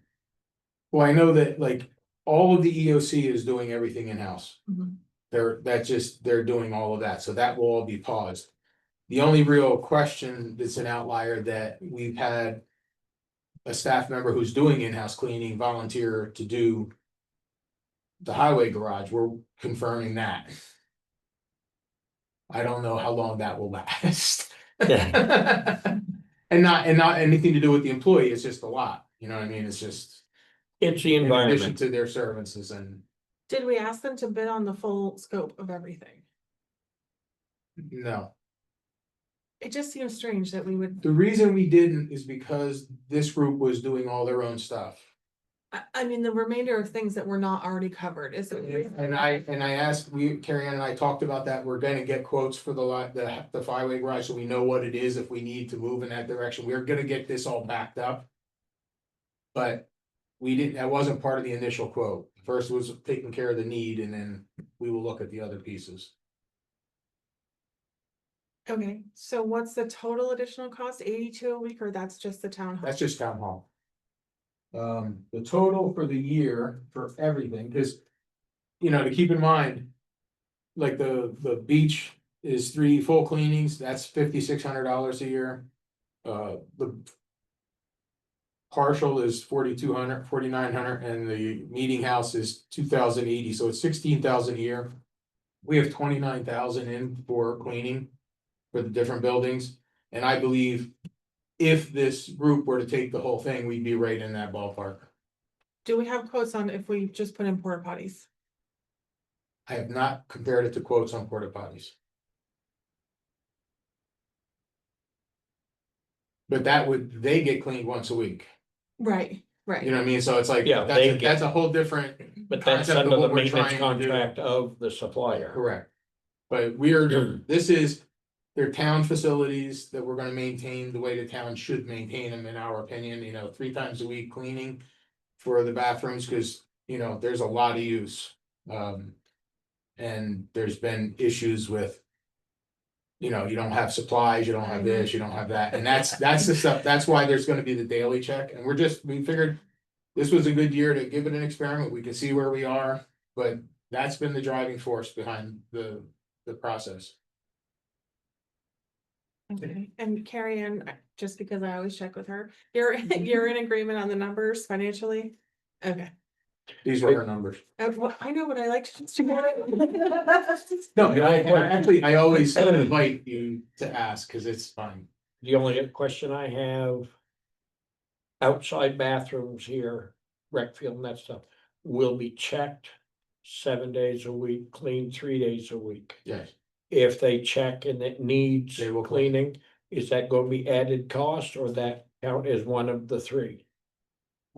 Well, I know that like all of the EOC is doing everything in-house. Mhm. They're doing all of that, so that will all be paused. The only real question that's an outlier that we've had. A staff member who's doing in-house cleaning volunteer to do. The highway garage, we're confirming that. I don't know how long that will last. And not anything to do with the employee, it's just a lot, you know what I mean, it's just. It's the In addition environment. to their services and, Did we ask them to bid on the full scope of everything? no. It just seems strange that we would, The reason we didn't is because this group was doing all their own stuff. I mean, the remainder of things that were not already covered, is it? And I asked, Carrie Ann and I talked about that, we're gonna get quotes for the highway garage, so we know what it is if we need to move in that direction, we're gonna get this all backed up. But that wasn't part of the initial quote, first was taking care of the need, and then we will look at the other pieces. Okay, so what's the total additional cost, 82 a week, or that's just the town hall? That's just town hall. The total for the year for everything, because, to keep in mind. Like the beach is 3 full cleanings, that's $5,600 a year. The partial is 4,200, 4,900, and the meeting house is 2,080, so it's 16,000 a year. We have 29,000 in for cleaning for the different buildings, and I believe if this group were to take the whole thing, we'd be right in that ballpark. Do we have quotes on if we just put in porta potties? I have not compared it to quotes on porta potties. But they get cleaned once a week, Right, right. you know what I mean, so it's like, Yeah, they that's a whole different. But that's concept of under the what we're maintenance trying to do. contract of the supplier. Correct. But this is, they're town facilities that we're gonna maintain the way the town should maintain them, in our opinion, 3 times a week cleaning. For the bathrooms, cause there's a lot of use. And there's been issues with. You don't have supplies, you don't have this, you don't have that, and that's the stuff, that's why there's gonna be the daily check, and we figured. This was a good year to give it an experiment, we can see where we are, but that's been the driving force behind the process. Okay, and Carrie Ann, just because I always check with her, you're in agreement on the numbers financially? Okay, These were her numbers. well, I know what I like to just. No, I always invite you to ask, cause it's fun. The only question I have. Outside bathrooms here, rec field and that stuff, will be checked 7 days a week, cleaned 3 days a week. Yes. If they check and it needs They will clean. cleaning, is that gonna be added cost or that count as one of the 3?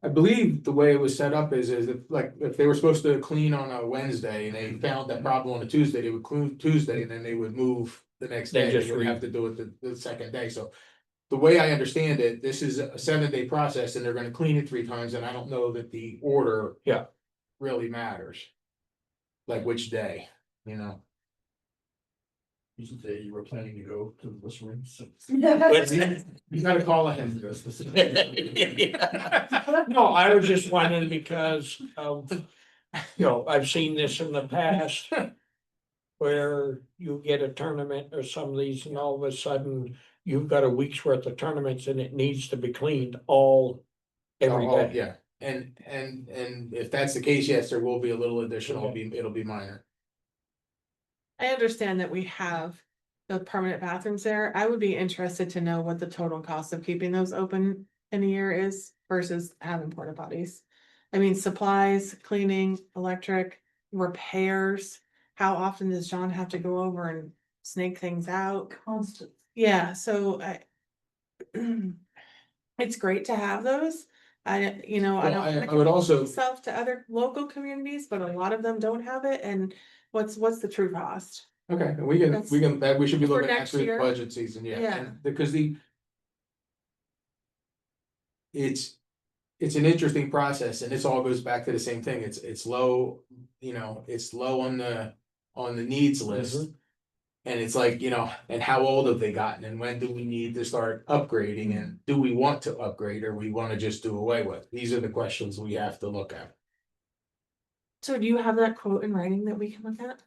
I believe the way it was set up is if they were supposed to clean on a Wednesday and they found that problem on a Tuesday, they would clean Tuesday and then they would move the next They day. just They would have to do it the second day, so. The way I understand it, this is a 7-day process and they're gonna clean it 3 times, and I don't know that the order. Yeah. Really matters. Like which day, You should say you were planning to go to this room. You gotta call ahead. No, I was just wondering because of, I've seen this in the past. Where you get a tournament or some of these and all of a sudden you've got a week's worth of tournaments and it needs to be cleaned every day. Yeah, and if that's the case, yes, there will be a little additional, it'll be minor. I understand that we have the permanent bathrooms there. I would be interested to know what the total cost of keeping those open in a year is versus having porta potties. I mean, supplies, cleaning, electric, repairs. How often does John have to go over and snake things out? Constant. Yeah, so it's great to have those. I Well, I don't would also- myself to other local communities, but a lot of them don't have it. And what's the true cost? Okay, we should be For looking at next through the year? budget season, yeah, Yeah. and because it's an interesting process, and this all goes back to the same thing, it's low, it's low on the needs list. And it's like, and how old have they gotten, and when do we need to start upgrading, and do we want to upgrade, or we wanna just do away with? These are the questions we have to look at. So do you have that quote in writing that we can look at?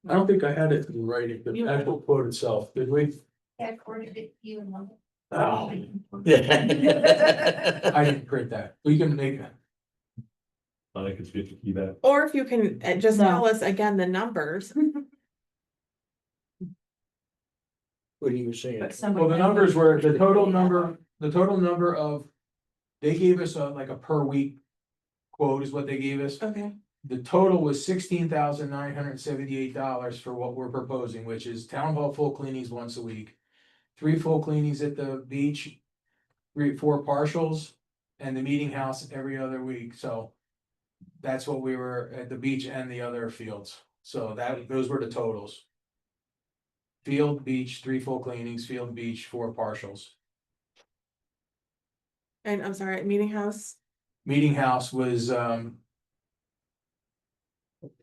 I don't think I had it in writing, the You- actual quote itself, did we? Yeah, I forwarded it to you and. Oh. I didn't print that, we can make it. I think it's good to keep that. Or if you can just tell us again the numbers. What are you saying? Well, the numbers were, the total number of, they gave us like a per week quote is what they gave us. Okay. The total was $16,978 for what we're proposing, which is town hall full cleanings once a week. 3 full cleanings at the beach, 4 partials, and the meeting house every other week, so. That's what we were at the beach and the other fields, so those were the totals. Field, beach, 3 full cleanings, field, beach, 4 partials. And I'm sorry, meeting house. Meeting house was, it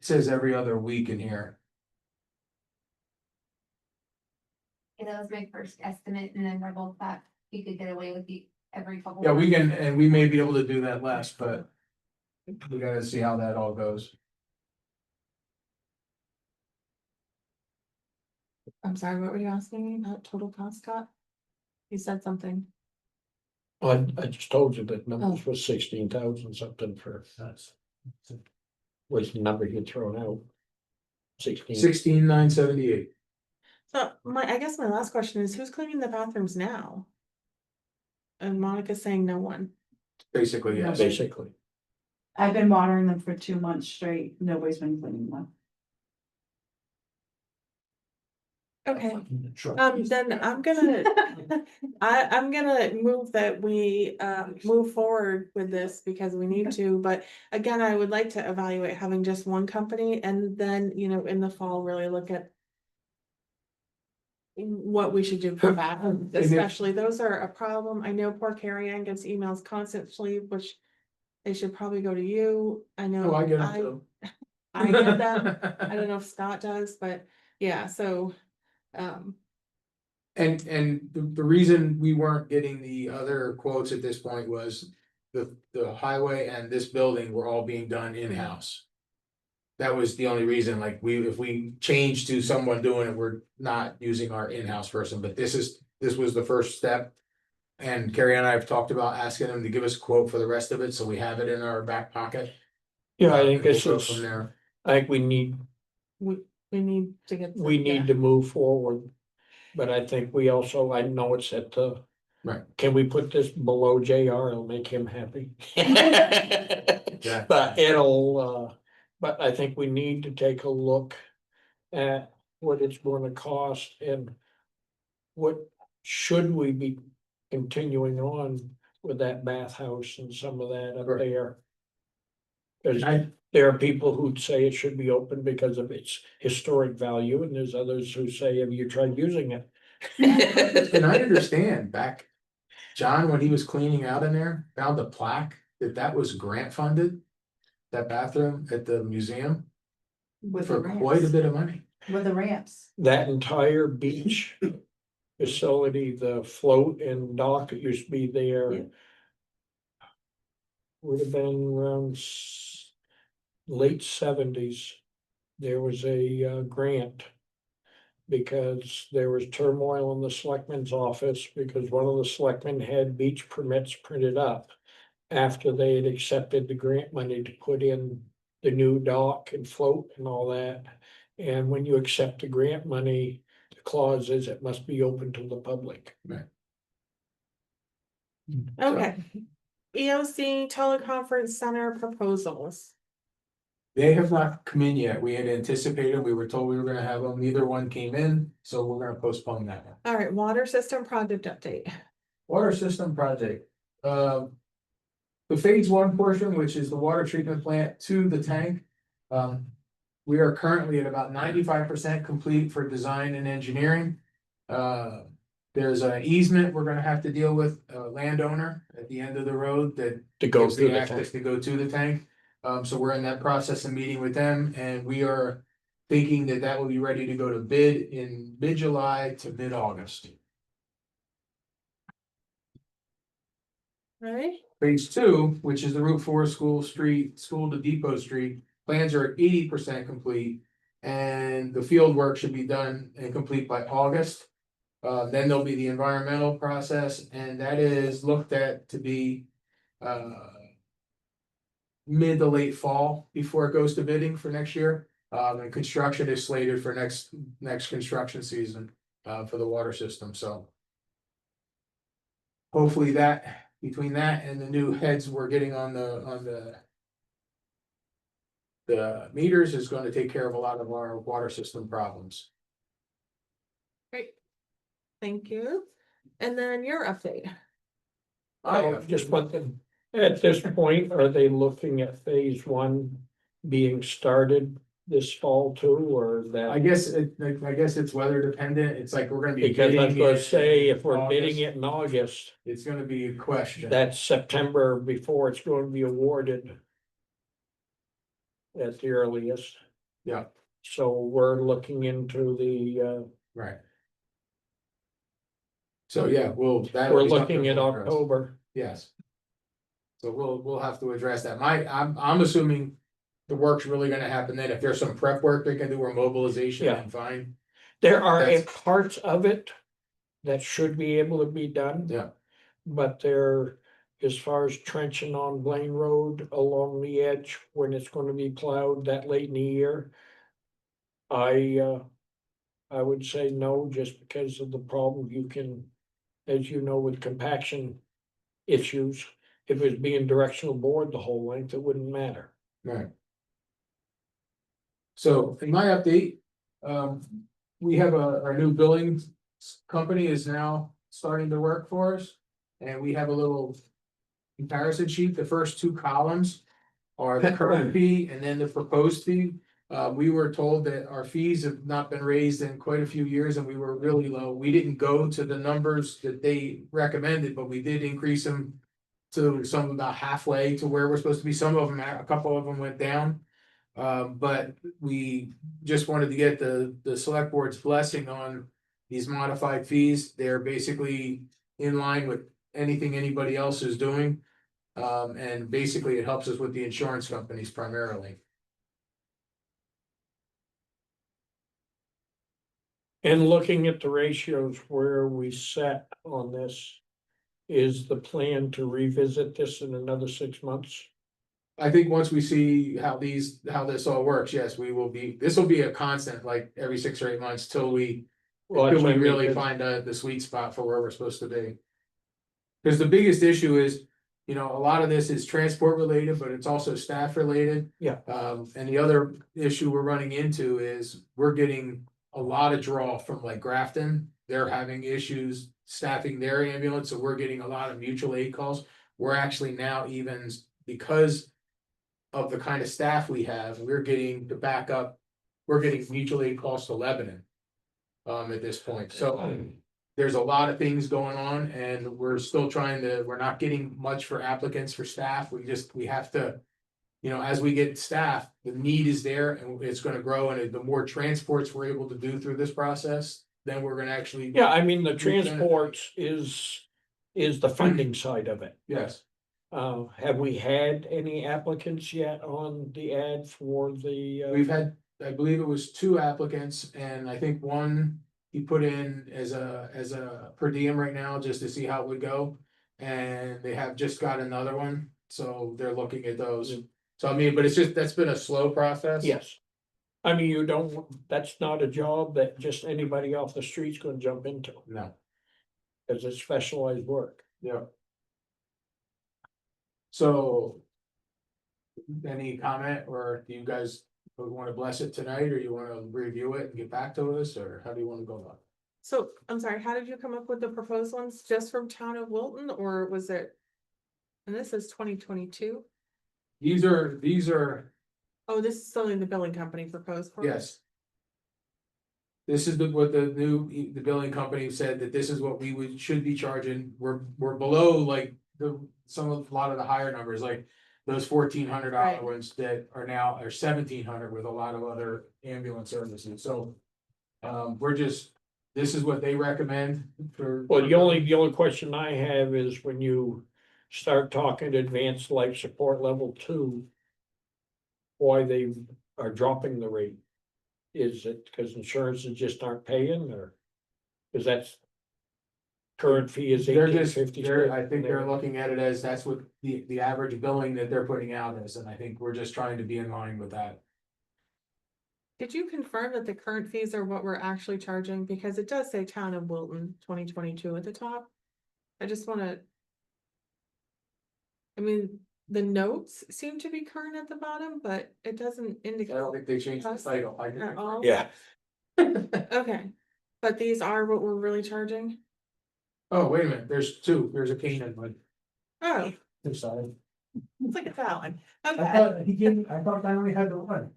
says every other week in here. Yeah, that was my first estimate, and then Rebel thought we could get away with every couple. Yeah, we months. can, and we may be able to do that less, but we gotta see how that all goes. I'm sorry, what were you asking me about total cost, Scott? You said something. I just told you that numbers was 16,000 something for, was the number you thrown out. 16,978. So I guess my last question is, who's cleaning the bathrooms now? And Monica's saying no one. Basically, yes. Basically. I've been watering them for 2 months straight, nobody's been cleaning them. Okay, then I'm gonna, I'm gonna move that we, move forward with this because we need to, but again, I would like to evaluate having just one company and then, you know, in the fall, really look at what we should do for that, especially those are a problem. I know poor Carrie Ann gets emails constantly, which they should probably go to you. I know. Oh, I get it too. I get them. I don't know if Scott does, but yeah, so, And the reason we weren't getting the other quotes at this point was the highway and this building were all being done in-house. That was the only reason, like, if we change to someone doing it, we're not using our in-house person, but this was the first step. And Carrie and I have talked about asking them to give us a quote for the rest of it, so we have it in our back pocket. Yeah, I think We'll this go is, from there. I think we need we need to get. we need to move forward. But I think we also, I know it's at the. Right. Can we put this below JR? It'll make him happy. Yeah. But it'll, but I think we need to take a look at what it's gonna cost and what should we be continuing on with that bathhouse and some of that up Right. there. Cause I- there are people who'd say it should be open because of its historic value, and there's others who say, have you tried using it? And I understand back, John, when he was cleaning out in there, found a plaque that was grant funded. That bathroom at the museum With for the quite a ramps, bit of money. with the ramps. That entire beach facility, the float and dock that used to be there. Yeah. Would have been around late 70s. There was a grant. Because there was turmoil in the selectman's office because one of the selectmen had beach permits printed up. After they had accepted the grant money to put in the new dock and float and all that. And when you accept the grant money, the clause is it must be open to the public. Okay. EOC teleconference center proposals. They have not come in yet. We had anticipated, we were told we were gonna have them, neither one came in, so we're gonna postpone that one. All right, water system project update. Water system project, the phase one portion, which is the water treatment plant to the tank. We are currently at about 95% complete for design and engineering. There's an easement we're gonna have to deal with, a landowner at the end of the road that To go gives through the the access tank. to go to the tank. So we're in that process of meeting with them, and we are thinking that that will be ready to go to bid in mid-July to mid-August. All right, Phase two, which is the Route 4 School to Depot Street, plans are 80% complete. And the field work should be done and complete by August. Then there'll be the environmental process, and that is looked at to be mid to late fall before it goes to bidding for next year. And construction is slated for next construction season for the water system, so. Hopefully that, between that and the new heads we're getting on the meters is going to take care of a lot of our water system problems. great. Thank you. And then your update. Just one thing, at this point, are they looking at phase one being started this fall too, or I that? guess it's weather dependent. It's like we're gonna be. Because I was bidding gonna in say, if we're bidding August. it in August, It's gonna be a question. that's September before it's going to be awarded. At the earliest. Yeah. So we're looking into the, Right. So, yeah, we're looking at October. Yes. So we'll have to address that. I'm assuming the work's really gonna happen then. If there's some prep work they can do or mobilization, Yeah. then fine. There are That's- parts of it that should be able to be done. Yeah. But there, as far as trenching on Blaine Road along the edge, when it's gonna be plowed that late in the year. I would say no, just because of the problem you can, as you know, with compaction issues. If it was being directional bored the whole length, it wouldn't matter. Right. So in my update, we have our new billing company is now starting to work for us. And we have a little comparison sheet. The first two columns are the current fee and then the proposed fee. We were told that our fees have not been raised in quite a few years and we were really low. We didn't go to the numbers that they recommended, but we did increase them to some about halfway to where we're supposed to be. Some of them, a couple of them went down. But we just wanted to get the select board's blessing on these modified fees. They're basically in line with anything anybody else is doing. And basically it helps us with the insurance companies primarily. And looking at the ratios where we set on this. Is the plan to revisit this in another 6 months? I think once we see how this all works, yes, this will be a constant, like every 6 or 8 months till we. Well, Until that's what we I mean, really 'cause- find the sweet spot for where we're supposed to be. Cause the biggest issue is, a lot of this is transport related, but it's also staff related. Yeah. And the other issue we're running into is we're getting a lot of draw from like Grafton. They're having issues staffing their ambulance, so we're getting a lot of mutual aid calls. We're actually now even, because of the kind of staff we have, we're getting the backup. We're getting mutual aid calls to Lebanon. At this point, so there's a lot of things going on and we're still we're not getting much for applicants for staff. We have to. As we get staff, the need is there and it's gonna grow, and the more transports we're able to do through this process, then we're gonna actually. Yeah, I mean, the transports is the funding side of it. Yes, Have we had any applicants yet on the ad for the? we've had, I believe it was 2 applicants, and I think one he put in as a per diem right now, just to see how it would go. And they have just got another one, so they're looking at those. So I mean, but that's been a slow process. Yes. I mean, that's not a job that just anybody off the street's gonna jump into, No, cause it's specialized work. yeah. So. Any comment, or do you guys wanna bless it tonight, or you wanna review it and get back to us, or how do you wanna go about it? So, I'm sorry, how did you come up with the proposed ones? Just from Town of Wilton, or was it? And this is 2022. These are, Oh, this is something the billing company proposed for? yes. This is what the billing company said, that this is what we should be charging. We're below like a lot of the higher numbers, like those $1,400 Right. ones that are now are 1,700 with a lot of other ambulance services, so. This is what they recommend for. Well, the only question I have is when you start talking advanced life support level 2. Why they are dropping the rate? Is it because insurances just aren't paying, or? Cause that's. Current fee is They're just, 1850. I think they're looking at it as that's what the average billing that they're putting out is, and I think we're just trying to be in line with that. Did you confirm that the current fees are what we're actually charging? Because it does say Town of Wilton 2022 at the top. I just wanna. I mean, the notes seem to be current at the bottom, but it doesn't I indicate. don't think they changed the title. At all? Yeah, Okay, but these are what we're really charging? Oh, wait a minute, there's 2, there's a Canaan one. Oh, I'm sorry. it's like a Fallon. I Okay, thought I only had the one.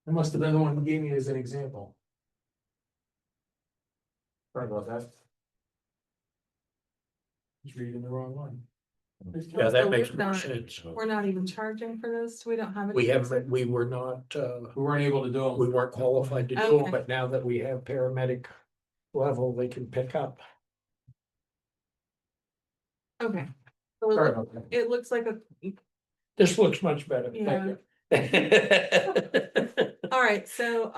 It must have been the one he gave me as an example. Sorry about that. Just reading the wrong one. yeah, So that makes we're more not- sense. we're not even charging for those, we don't have. it. We were not, We weren't able to do we them. weren't qualified to do Okay. it, but now that we have paramedic level, they can pick up. Okay. So Sorry about that. it looks like a, This looks much better. yeah, Thank you. All right, so,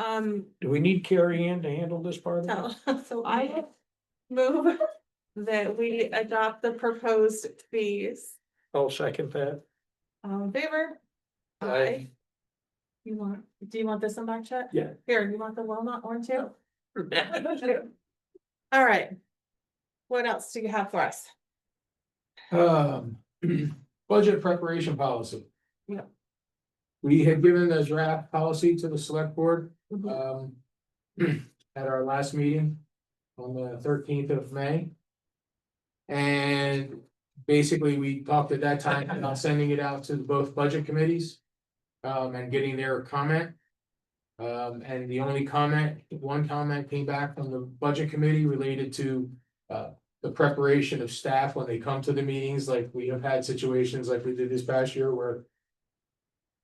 Do we need Carrie Ann to handle this part of it? so I move that we adopt the proposed fees. I'll second that. All in favor? Aye. Do you want this one back, Chet? Yeah. Here, you want the walnut one too? All right. What else do you have for us? Budget preparation policy. Yep. We had given the draft policy to the select board, Mhm. at our last meeting on the 13th of May. And basically, we talked at that time about sending it out to both budget committees. And getting their comment. And the only one comment came back from the budget committee related to, the preparation of staff when they come to the meetings, like we have had situations like we did this past year where.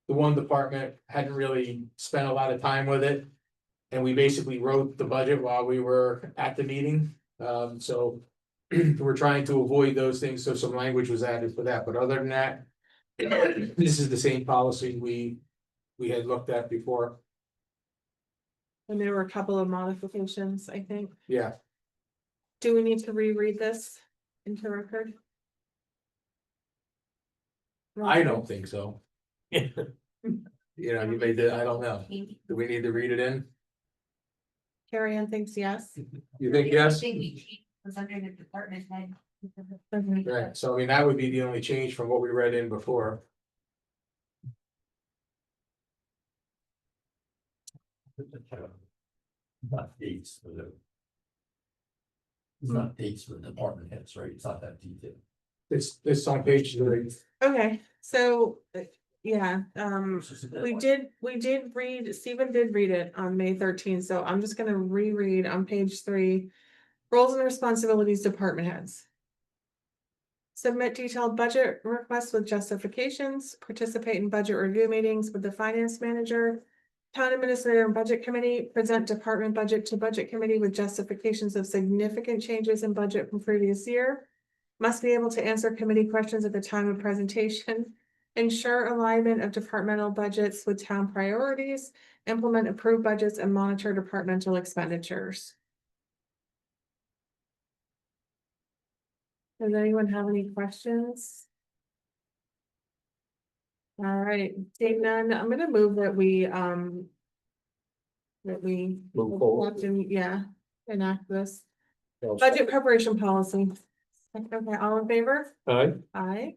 The one department hadn't really spent a lot of time with it. And we basically wrote the budget while we were at the meeting, so. We're trying to avoid those things, so some language was added for that, but other than that. This is the same policy we had looked at before, And there were a couple of modifications, I think. yeah. Do we need to reread this into record? I don't think so. You know, you made the, I don't know, do we need to read it in? Carrie Ann thinks yes. You think yes? Was under the department head. Right, so I mean, that would be the only change from what we read in before. Not dates for the. It's not dates for the department heads, right? It's not that detailed. It's on page 3. Okay, so, yeah, we did read, Stephen did read it on May 13th, so I'm just gonna reread on page 3. Roles and responsibilities, department heads. Submit detailed budget requests with justifications, participate in budget review meetings with the finance manager. Town administrator and budget committee, present department budget to budget committee with justifications of significant changes in budget from previous year. Must be able to answer committee questions at the time of presentation. Ensure alignment of departmental budgets with town priorities, implement approved budgets and monitor departmental expenditures. Does anyone have any questions? All right, seeing none, I'm gonna move that we. Move forward. Yeah, enact this budget preparation policy. Okay, all in favor? Aye. Aye.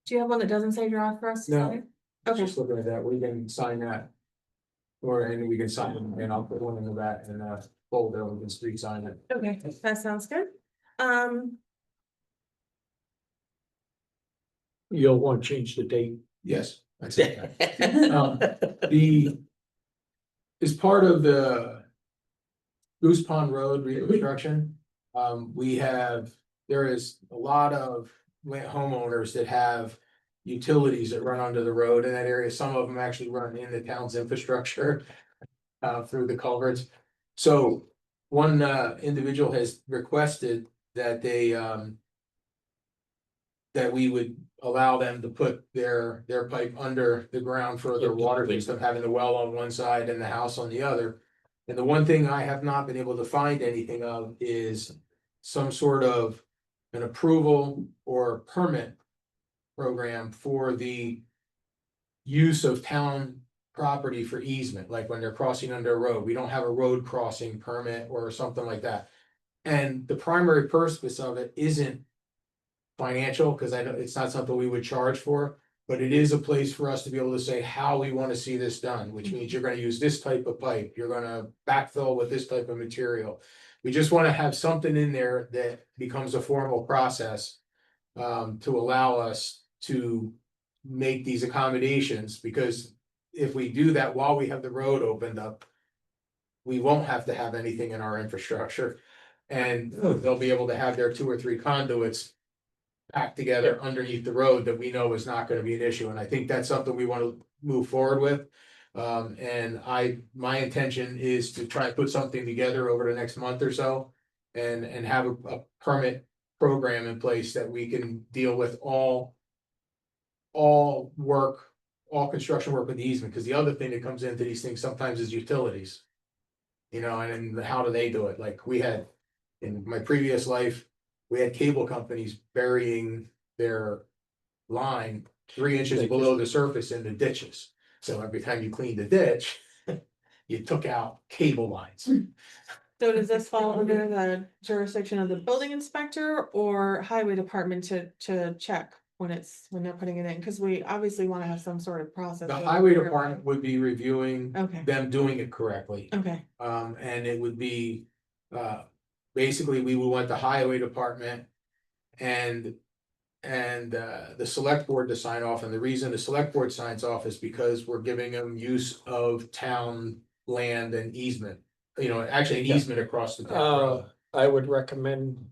Do you have one that doesn't say draft for us to No. sign? Okay, Just looking at that, we can sign that. Or, and we can sign it, and I'll put one in the back and folder, we can street sign it. okay, that sounds good. You'll want to change the date. Yes, that's it. The. As part of the. Goose Pond Road reconstruction, there is a lot of homeowners that have. Utilities that run under the road in that area, some of them actually run in the town's infrastructure. Through the culverts, so one individual has requested that they that we would allow them to put their pipe under the ground for their water, instead of having the well on one side and the house on the other. And the one thing I have not been able to find anything of is some sort of an approval or permit program for the use of town property for easement, like when they're crossing under a road. We don't have a road crossing permit or something like that. And the primary purpose of it isn't financial, because I know it's not something we would charge for, but it is a place for us to be able to say how we want to see this done, which means you're gonna use this type of pipe, you're gonna backfill with this type of material. We just want to have something in there that becomes a formal process to allow us to make these accommodations, because if we do that while we have the road opened up, we won't have to have anything in our infrastructure, and they'll be able to have their 2 or 3 conduits packed together underneath the road that we know is not gonna be an issue, and I think that's something we wanna move forward with. And my intention is to try and put something together over the next month or so, and have a permit program in place that we can deal with all work all construction work with the easement, because the other thing that comes into these things sometimes is utilities. You know, and then how do they do it? Like we had, in my previous life, we had cable companies burying their line 3 inches below the surface in the ditches. So every time you cleaned the ditch, you took out cable lines. So does this fall under the jurisdiction of the building inspector or highway department to check when they're putting it in? Cause we obviously wanna have some sort of process. The of highway verifying. department would be reviewing Okay, them doing it correctly. okay, And it would be, basically, we would want the highway department and the select board to sign off, and the reason the select board signs off is because we're giving them use of town land and easement. You know, actually an easement across the town road. I would recommend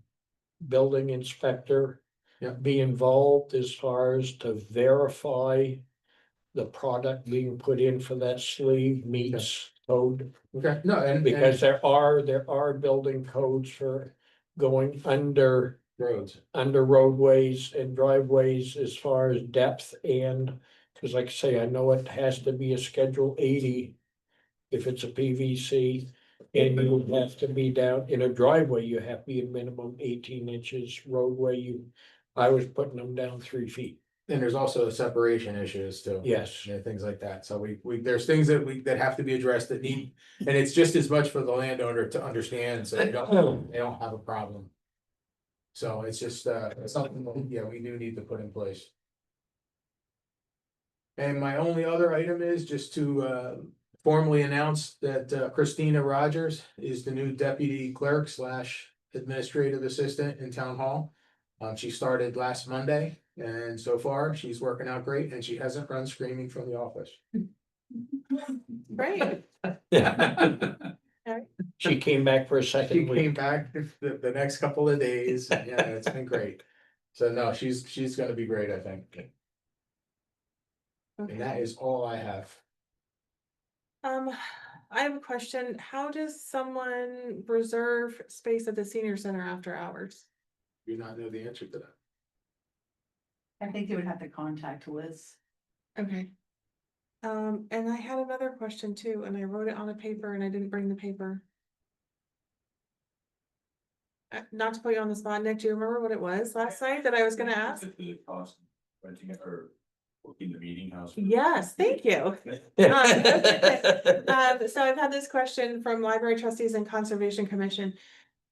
building inspector. Yeah. Be involved as far as to verify the product being put in for that sleeve meets code. Okay, no, and Because there are building codes for going under roads. roadways and driveways as far as depth and, cause like I say, I know it has to be a Schedule 80. If it's a PVC, and you would have to be down in a driveway, you have to be a minimum 18 inches, roadway, I was putting them down 3 feet. And there's also separation issues too. Yes. Yeah, things like that. So we, there's things that have to be addressed that need, and it's just as much for the landowner to understand, so they don't have a problem. So it's just, it's something, that, yeah, we do need to put in place. And my only other item is just to, formally announce that, Christina Rogers is the new deputy clerk / administrative assistant in town hall. She started last Monday, and so far she's working out great, and she hasn't run screaming from the office. great. She came back for a She second came week. back the next couple of days. Yeah, it's been great. So no, she's gonna be great, I think. And that is all I have. I have a question. How does someone reserve space at the senior center after hours? Do not know the answer to that. I think they would have to contact Liz. Okay. And I had another question too, and I wrote it on a paper and I didn't bring the paper. Not to put you on the spot, Nick, do you remember what it was last night that I was gonna ask? The cost of renting it or working the meeting house. Yes, thank you. So I've had this question from library trustees and conservation commission.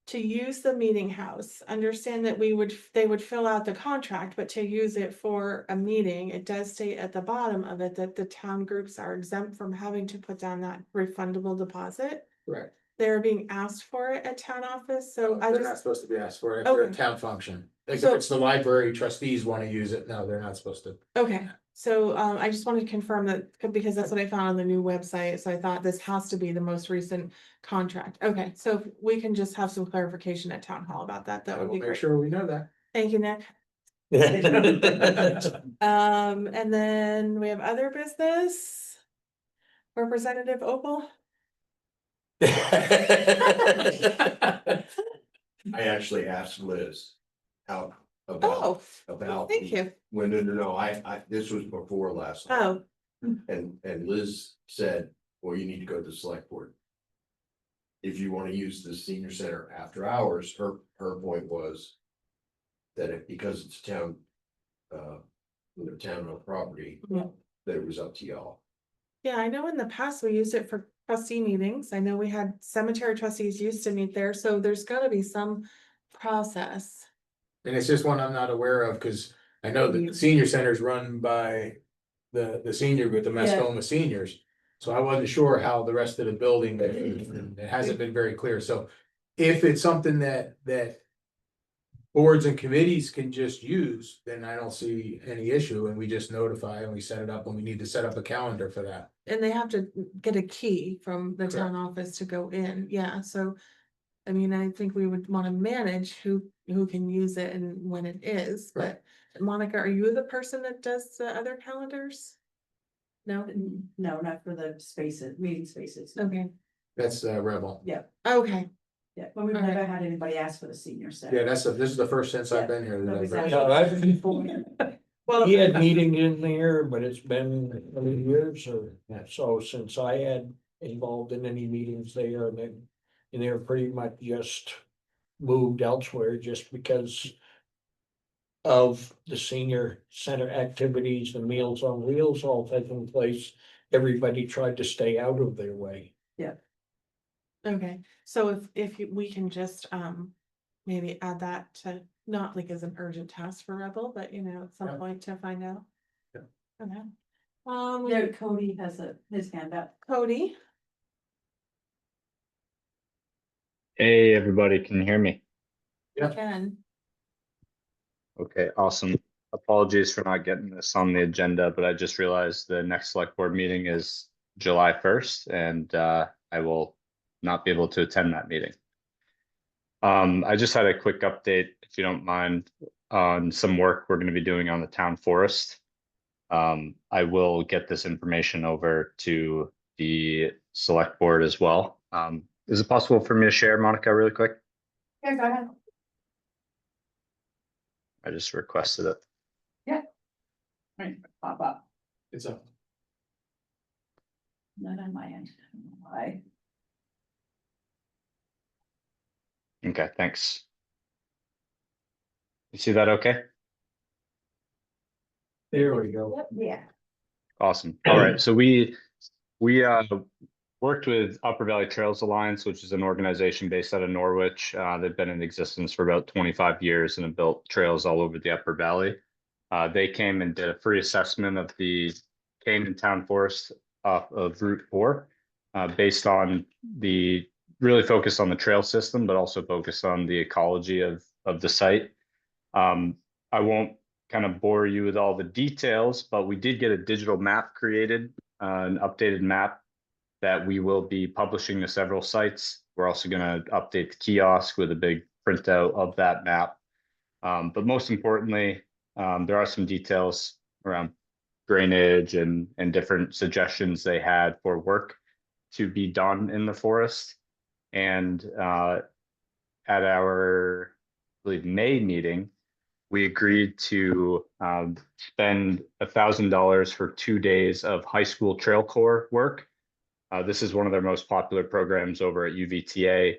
To use the meeting house, understand that they would fill out the contract, but to use it for a meeting, it does state at the bottom of it that the town groups are exempt from having to put down that refundable deposit. Correct. They're being asked for it at town office, so I They're not just, supposed to be asked for it. If they're a Okay. town function. Like if So- it's the library trustees wanna use it, no, they're not supposed to. okay. So I just wanted to confirm that, because that's what I found on the new website, so I thought this has to be the most recent contract. Okay, so if we can just have some clarification at town hall about that, that I would will be make great. sure we know that. Thank you, Nick. And then we have other business. Representative Opal? I actually asked Liz out Oh, about. thank you. Well, no, this was before last night. Oh, And Liz said, well, you need to go to the select board. If you wanna use the senior center after hours, her point was. That because it's town. Town owned property. Yeah. That it was up to y'all. yeah, I know in the past we used it for trustee meetings. I know we had cemetery trustees used to meet there, so there's gotta be some process. And it's just one I'm not aware of, cause I know that the senior center is run by the senior group, the Mascoma seniors. So I wasn't sure how the rest of the building, it hasn't been very clear, so if it's something that boards and committees can just use, then I don't see any issue, and we just notify and we set it up, and we need to set up a calendar for that. And they have to get a key from the town office to go in, yeah, so. I mean, I think we would wanna manage who can use it and when it is, but Monica, are you the person that does the other calendars? No, No, not for the spaces, meeting spaces. okay, That's Rebel. okay, Yeah, but we've never had anybody ask for the senior center. Yeah, this is the first since I've been here. that I've Nobody's heard. actually- No, well, Well, he had meetings in there, but it's been many years or so since I had involved in any meetings there and then. And they're pretty much just moved elsewhere just because. Of the senior center activities and Meals on Wheels all taking place, everybody tried to stay out of their way. okay, so we can just, maybe add that to, not like as an urgent task for Rebel, but at some Yeah. point to find out. Yeah. Okay. There, Cody has his hand up. Cody, Hey, everybody, can you hear me? Yeah. Ken, Okay, awesome. Apologies for not getting this on the agenda, but I just realized the next select board meeting is July 1st and I will not be able to attend that meeting. I just had a quick update, if you don't mind, on some work we're going to be doing on the town forest. I will get this information over to the select board as well. Is it possible for me to share, Monica, really quick? Yeah, go ahead. I just requested it. Right, pop up, It's up. not on my end. I don't know why. Okay, thanks. You see that okay? There we go. Yeah. Awesome. All right, so we worked with Upper Valley Trails Alliance, which is an organization based out of Norwich. They've been in existence for about 25 years and have built trails all over the Upper Valley. They came and did a free assessment of the Canaan Town Forest off of Route 4, based on the really focused on the trail system, but also focused on the ecology of the site. I won't kind of bore you with all the details, but we did get a digital map created, an updated map that we will be publishing to several sites. We're also going to update the kiosk with a big printout of that map. But most importantly, there are some details around drainage and different suggestions they had for work to be done in the forest. And at our, I believe, May meeting, we agreed to spend $1,000 for 2 days of high school trail corps work. This is one of their most popular programs over at UVTA.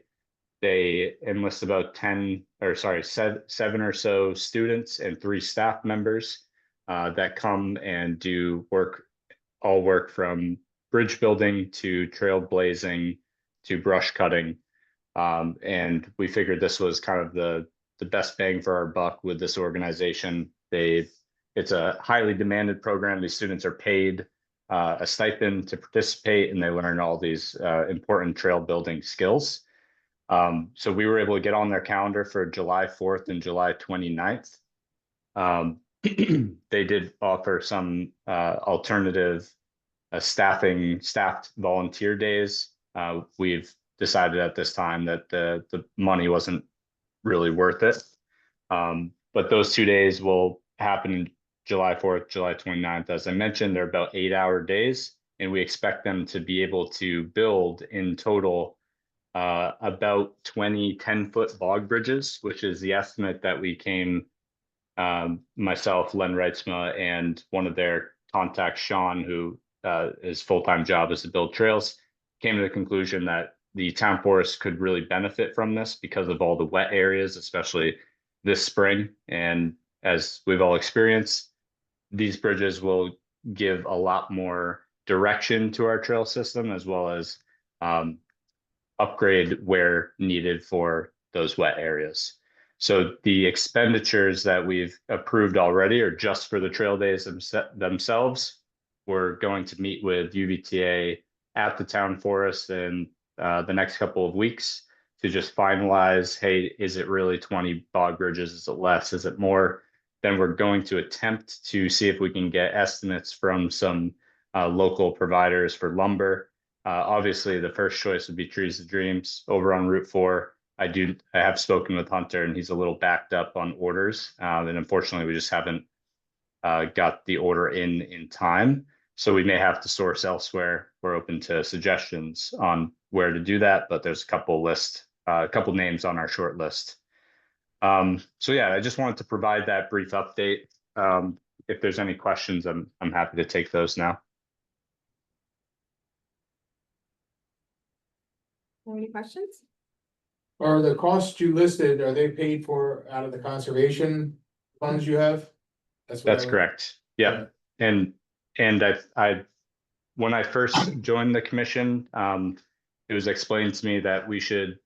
They enlist about 7 or so students and 3 staff members that come and do all work from bridge building to trail blazing to brush cutting. And we figured this was kind of the best bang for our buck with this organization. It's a highly demanded program. These students are paid a stipend to participate, and they learn all these important trail building skills. So we were able to get on their calendar for July 4th and July 29th. They did offer some alternative staffed volunteer days. We've decided at this time that the money wasn't really worth it. But those 2 days will happen July 4th, July 29th. As I mentioned, they're about 8-hour days, and we expect them to be able to build in total about 20 10-foot bog bridges, which is the estimate that we came, myself, Len Reitzma, and one of their contacts, Sean, who his full-time job is to build trails, came to the conclusion that the town forest could really benefit from this because of all the wet areas, especially this spring. And as we've all experienced, these bridges will give a lot more direction to our trail system, as well as upgrade where needed for those wet areas. So the expenditures that we've approved already are just for the trail days themselves. We're going to meet with UVTA at the town forest in the next couple of weeks to just finalize, hey, is it really 20 bog bridges? Is it less? Is it more? Then we're going to attempt to see if we can get estimates from some local providers for lumber. Obviously, the first choice would be Trees of Dreams over on Route 4. I have spoken with Hunter, and he's a little backed up on orders. And unfortunately, we just haven't got the order in time. So we may have to source elsewhere. We're open to suggestions on where to do that, but there's a couple names on our short list. So yeah, I just wanted to provide that brief update. if there's any questions, I'm happy to take those now. Any questions? Are the costs you listed, are they paid for out of the conservation funds you have? What That's I- correct. Yeah. And when I first joined the commission, it was explained to me that we should,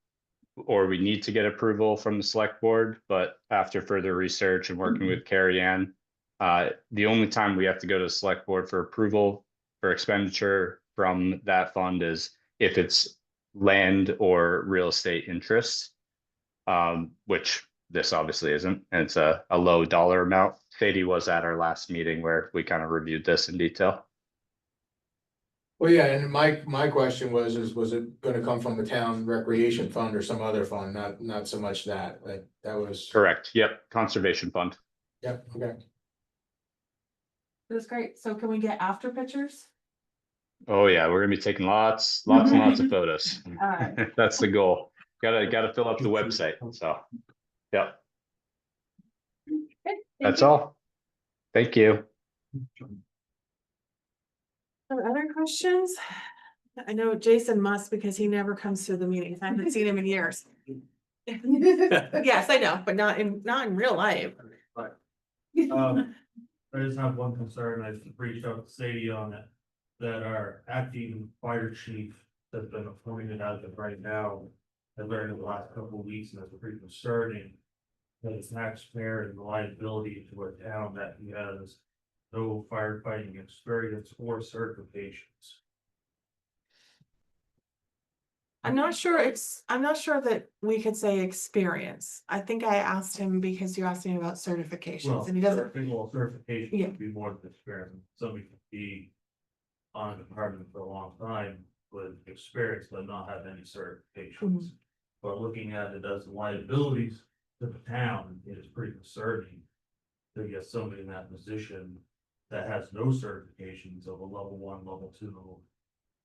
or we need to get approval from the select board, but after further research and working with Carrie Ann, the only time we have to go to the select board for approval for expenditure from that fund is if it's land or real estate interests, which this obviously isn't, and it's a low dollar amount. Sadie was at our last meeting where we kind of reviewed this in detail. Well, yeah, and my question was it gonna come from the town recreation fund or some other fund, not so much that, like, that was. Correct. Yep. Conservation fund. Yep, okay. That's great. So can we get after pictures? Oh yeah, we're gonna be taking lots and lots of photos. All right. That's the goal. Gotta fill up the website. So, yep. That's all. Thank you. Other questions? I know Jason must because he never comes to the meetings. I haven't seen him in years. Yes, I know, but not in real life. I just have one concern, I've reached out to Sadie on it, that our acting fire chief has been appointed as of right now. I've learned in the last couple of weeks, and that's pretty concerning. That it's taxpayer and liability to a town that he has no firefighting experience or certifications. I'm not sure that we could say experience. I think I asked him because you asked me about certifications and he doesn't. Certification Yeah. would be more than experience. Somebody could be on a department for a long time with experience but not have any certifications. But looking at it as liabilities to the town is pretty concerning. To get somebody in that position that has no certifications of a level 1, level 2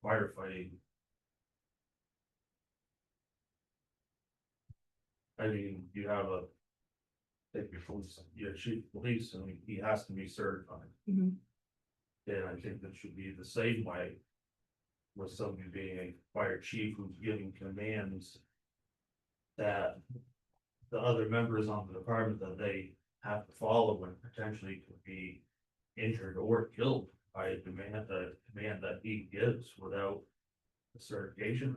firefighting. I mean, you have if your police, your chief of police, I mean, he has to be certified. Mhm. And I think that should be the same way. With somebody being a fire chief who's giving commands. That the other members on the department that they have to follow and potentially could be injured or killed by a command that he gives without the certification.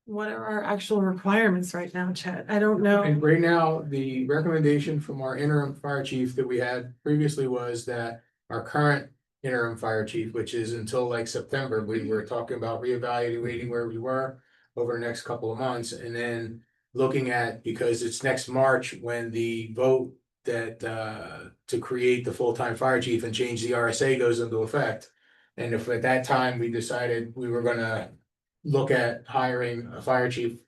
What are our actual requirements right now, Chet? I don't know. And right now, the recommendation from our interim fire chief that we had previously was that our current interim fire chief, which is until like September, we were talking about reevaluating where we were over the next couple of months, and then looking at, because it's next March when the vote that to create the full-time fire chief and change the RSA goes into effect. And if at that time we decided we were gonna look at hiring a fire chief,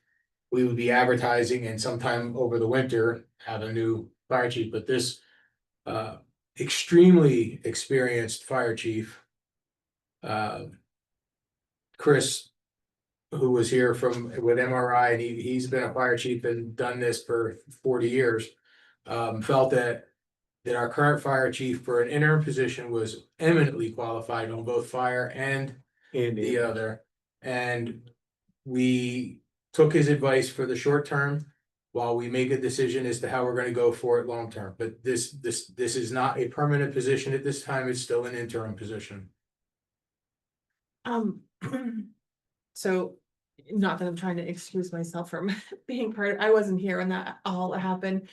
we would be advertising and sometime over the winter have a new fire chief, but this extremely experienced fire chief, Chris, who was here with MRI, and he's been a fire chief and done this for 40 years, felt that our current fire chief for an interim position was eminently qualified on both fire and the other. And we took his advice for the short term while we make a decision as to how we're gonna go for it long term. But this is not a permanent position at this time, it's still an interim position. So, not that I'm trying to excuse myself from being I wasn't here when that all happened.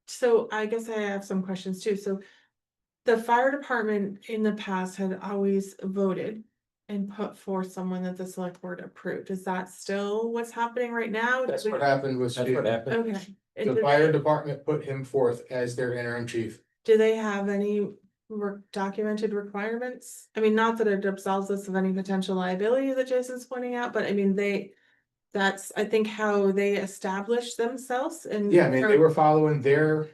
So I guess I have some questions too. So the fire department in the past had always voted and put forth someone that the select board approved. Is that still what's happening right now? That's what happened with Stu. Okay. The fire department put him forth as their interim chief. Do they have any documented requirements? I mean, not that it absolves us of any potential liability that Jason's pointing out, but I mean, that's, I think, how they established themselves and. Yeah, I mean, they were following their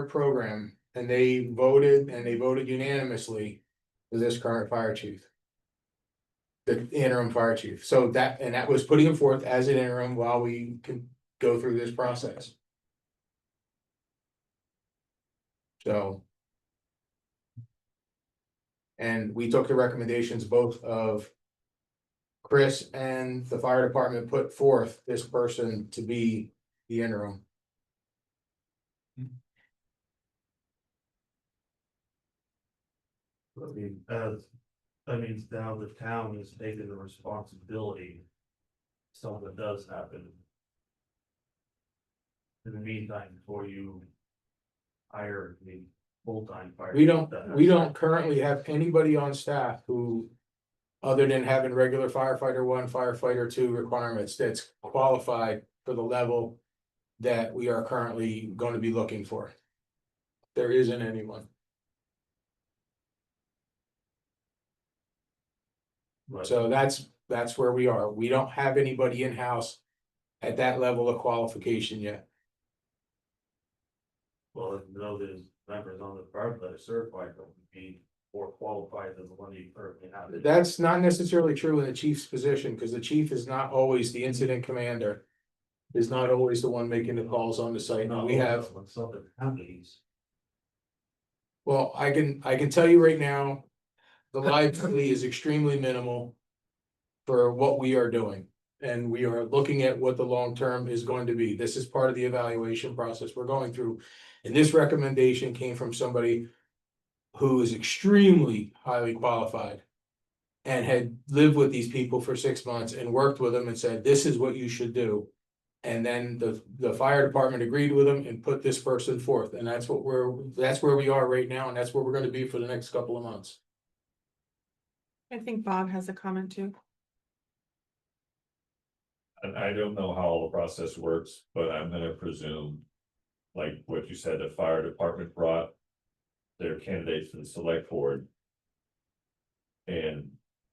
program and they voted unanimously for this current fire chief. The interim fire chief. So that was putting him forth as an interim while we can go through this process. So. And we took the recommendations both of Chris and the fire department put forth this person to be the interim. I mean, that means now the town is taking the responsibility. if Something does happen. In the meantime, before you hire the full-time fire. We don't currently have anybody on staff who. Other than having regular firefighter 1, firefighter 2 requirements that's qualified for the level. That we are currently going to be looking for. There isn't anyone. But- So that's where we are. We don't have anybody in-house. At that level of qualification yet. Well, if no, there's members on the department that are certified, that would be more qualified than the one you currently have. That's not necessarily true in the chief's position, because the chief is not always the incident commander. Is not always the one making the calls on the site. No, We have, when something happens, well, I can tell you right now. The liability is extremely minimal. For what we are doing, and we are looking at what the long term is going to be. This is part of the evaluation process we're going through. And this recommendation came from somebody. Who is extremely highly qualified. And had lived with these people for 6 months and worked with them and said, this is what you should do. And then the fire department agreed with them and put this person forth, and that's where we are right now, and that's where we're gonna be for the next couple of months. I think Bob has a comment too. And I don't know how all the process works, but I'm gonna presume. Like what you said, the fire department brought. Their candidates to the select board. And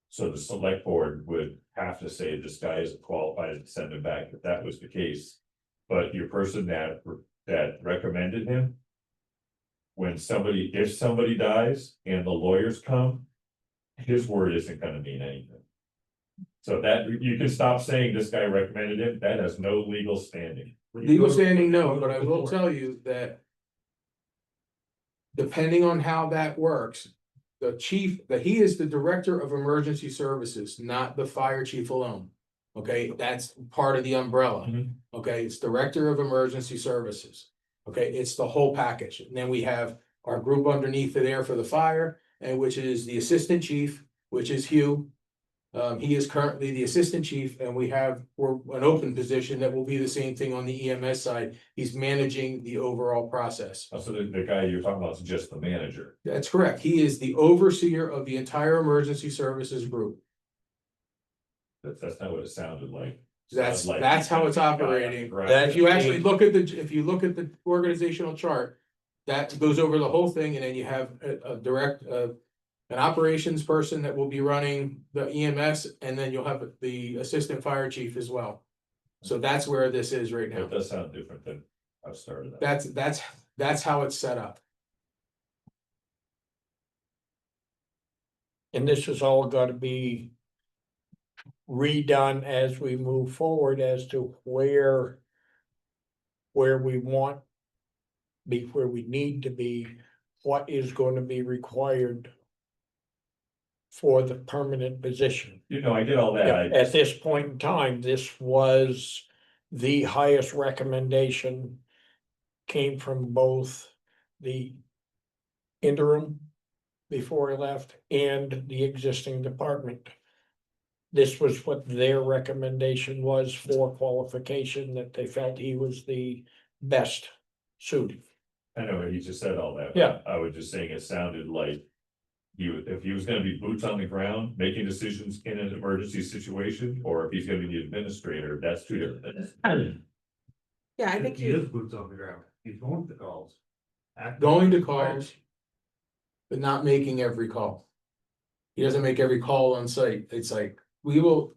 so the select board would have to say this guy isn't qualified to send him back, if that was the case. But your person that recommended him. If somebody dies and the lawyers come. His word isn't gonna mean anything. So that, you can stop saying this guy recommended him, that has no legal standing. Legal standing, no, but I will tell you that. Depending on how that works, the chief, he is the director of emergency services, not the fire chief alone. Okay, that's part of the umbrella. Mhm. Okay, it's director of emergency services. Okay, it's the whole package. And then we have our group underneath there for the fire, and which is the assistant chief, which is Hugh. He is currently the assistant chief, and we're an open position that will be the same thing on the EMS side. He's managing the overall process. So the guy you're talking about is just the manager. That's correct. He is the overseer of the entire emergency services group. That's not what it sounded like. That's how it's operating. Right. If you actually look at the organizational chart, that goes over the whole thing, and then you have an operations person that will be running the EMS, and then you'll have the assistant fire chief as well. So that's where this is right now. It does sound different than I've started. out. That's how it's set up. And this is all gotta be. Redone as we move forward as to where. Where we want. Where we need to be, what is gonna be required. For the permanent position. I get all that. At this point in time, this was the highest recommendation. Came from both the interim before I left and the existing department. This was what their recommendation was for qualification, that they felt he was the best suited. I know, he just said all that. Yeah. I was just saying it sounded like. If he was gonna be boots on the ground, making decisions in an emergency situation, or if he's gonna be the administrator, that's two different things. Yeah, I think he is boots on the ground, he's going to calls. Going to calls. But not making every call. He doesn't make every call on site. It's like,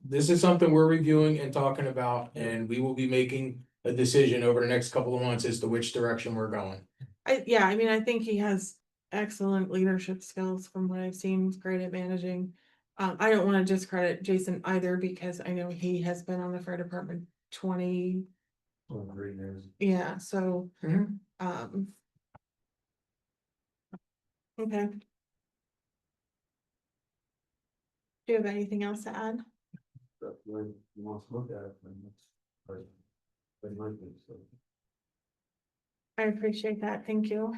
this is something we're reviewing and talking about, and we will be making a decision over the next couple of months as to which direction we're going. I mean, I think he has excellent leadership skills from what I've seen. He's great at managing. I don't want to discredit Jason either, because I know he has been on the fire department 20. Yeah, so, Mhm. Okay. Do you have anything else to add? But when you want to look at it, then it's. But might be, so. I appreciate that, thank you.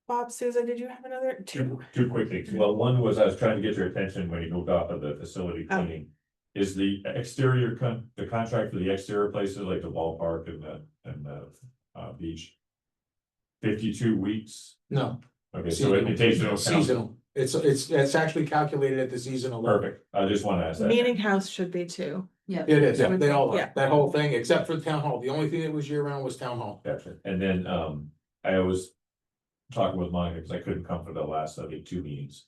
Bob, Susan, did you have another two? Two quick things. Well, one was I was trying to get your attention when you moved off of the facility Oh. cleaning. Is the exterior the contract for the exterior places like the ballpark and the beach? 52 weeks? No, Okay, so it takes into account. seasonal, it's actually calculated at the seasonal level. Perfect. I just want to ask that. Meeting house should be too. Yeah. It is, Yeah. they all Yeah. are, that whole thing, except for the town hall, the only thing that was year round was town hall. Gotcha. And then, I was talking with Monica because I couldn't come for the last, I think, 2 meetings.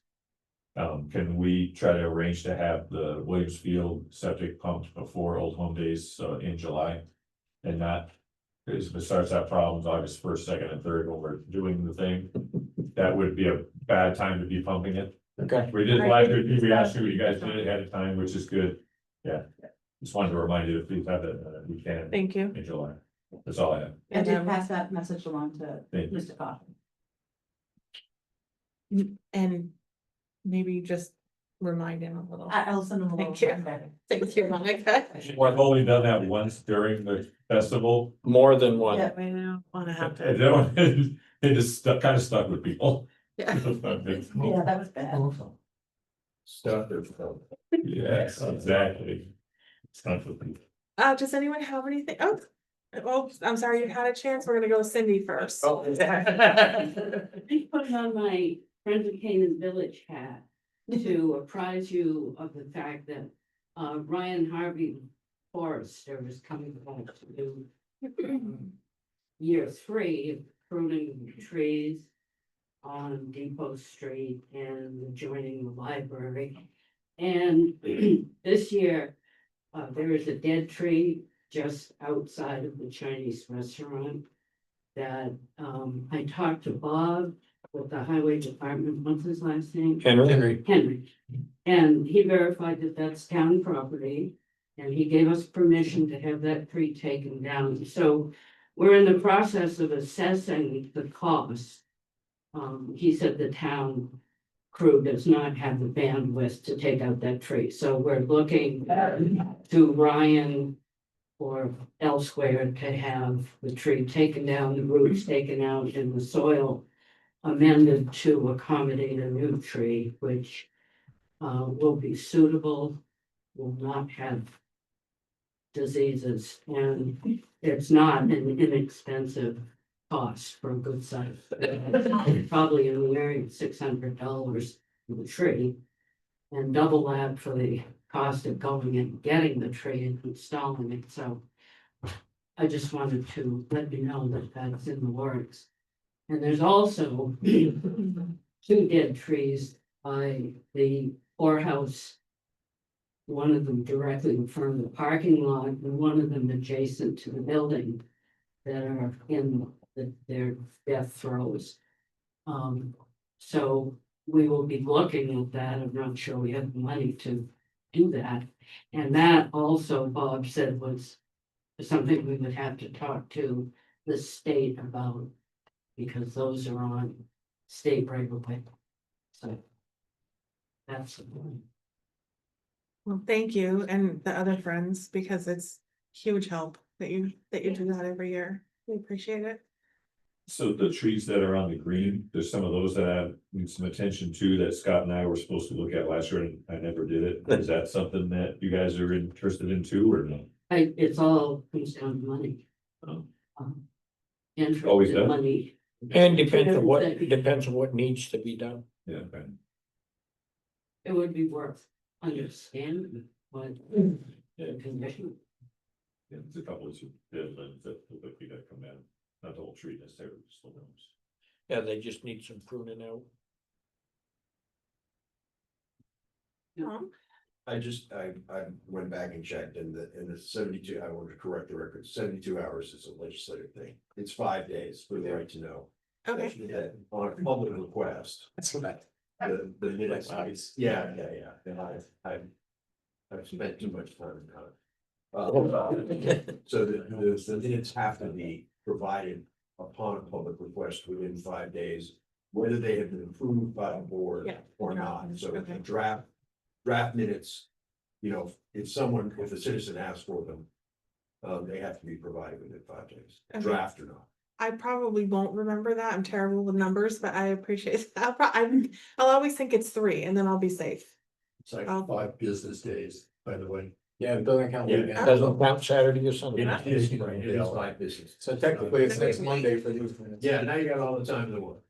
Can we try to arrange to have the Williams Field septic pumped before Old Home Days, in July? And not, because if it starts out problems August 1st, 2nd, and 3rd when we're doing the thing, that would be a bad time to be pumping it. Okay. We did last year, we asked you, you guys did it ahead of time, which is good. Yeah. Just wanted to remind you to please have it, we can Thank you. in July. That's all I have. I And did then- pass that message along to Thank you. Mr. Coffin. And maybe just remind him a little. I'll send him a little. Thank you. Thank you, Monica. I've only done that once during the festival. More than one. Yeah, we don't wanna have It to. don't- it just kind of stuck with people. Yeah. Yeah, that was bad. Stuff there's. Yes, exactly. Stuck with people. Does anyone have anything? Oh, well, I'm sorry, you had a chance. We're gonna go Cindy first. I put on my Friends of Canaan Village hat to apprise you of the fact that Ryan Harvey Forrester is coming back to do year 3 of pruning trees on Depot Street and adjoining the library. And this year, there is a dead tree just outside of the Chinese restaurant that I talked to Bob with the highway department, what's his last name? Henry, Henry. And he verified that that's town property. And he gave us permission to have that tree taken down. So we're in the process of assessing the cost. He said the town crew does not have the bandwidth to take out that tree. So we're looking to Ryan or elsewhere to have the tree taken down, the roots taken out, and the soil amended to accommodate a new tree, which will be suitable, will not have diseases, and it's not an inexpensive cost for a good size. Probably in the area of $600 for the tree, and double that for the cost of going and getting the tree and installing it, so I just wanted to let you know that that's in the works. And there's also 2 dead trees by the poorhouse. One of them directly in front of the parking lot and one of them adjacent to the building that are in their death throes. So we will be looking at that. I'm not sure we have the money to do that. And that also, Bob said, was something we would have to talk to the state about, because those are on state right of way. So that's the point. Well, thank you and the other friends, because it's huge help that you do that every year. We appreciate it. So the trees that are on the green, there's some of those that need some attention too, that Scott and I were supposed to look at last year and I never did it. Is that something that you guys are interested in too, or no? It's all comes down to money. Oh. Interest Always in does. money. and depends on what needs to be done. Yeah, okay. It would be worth understanding what Yeah, the condition. yeah, there's a couple of deadlines that we gotta come in, not the whole tree necessarily, just the limbs. Yeah, they just need some pruning out. Tom? I went back and checked in the 72, I wanted to correct the record, 72 hours is a legislative thing. It's 5 days for the right to know. Okay, That on a public request, That's what the minutes, yeah. And I've spent too much time on it. So the minutes have to be provided upon a public request within 5 days, whether they have been approved by the board Yeah. or not. So Okay. the draft minutes, you know, if a citizen asks for them, they have to be provided within 5 days, Okay. draft or not. I probably won't remember that. I'm terrible with numbers, but I appreciate that. I'll always think it's 3 and then I'll be safe. It's like Oh. 5 business days, by the way. Yeah, it doesn't count. Yeah. weekends. Doesn't count Saturday or Sunday. It is 5 business. So technically, it's next Monday for these minutes. Yeah, now you got all the time in the world.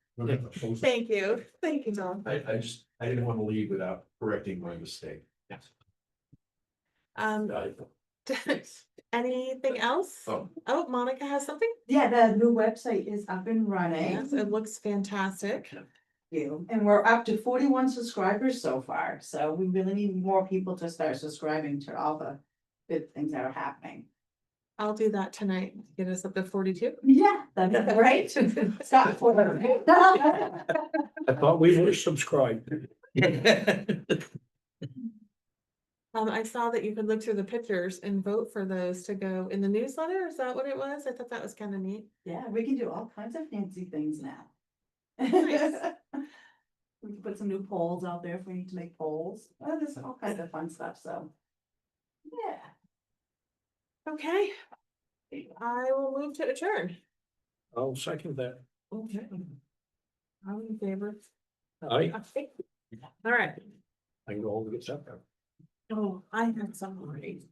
Thank you. Thank you, Tom. I didn't want to leave without correcting my mistake. Anything else? Oh. Oh, Monica has something? Yeah, the new website is up and running. Yes, it looks fantastic. And we're up to 41 subscribers so far, so we really need more people to start subscribing to all the good things that are happening. I'll do that tonight. Get us up to 42. Yeah, that'd be great. Stop for I thought we were subscribed. I saw that you could look through the pictures and vote for those to go in the newsletter. Is that what it was? I thought that was kind of neat. Yeah, we can do all kinds of fancy things now. Nice. We can put some new polls out there if we need to make polls. There's all kinds of fun stuff, so. Yeah. Okay. I will move to adjourn. I'll second that. Okay. I'm in favor. Aye. Okay. All right. I can go home and get supper. Oh, I had some already.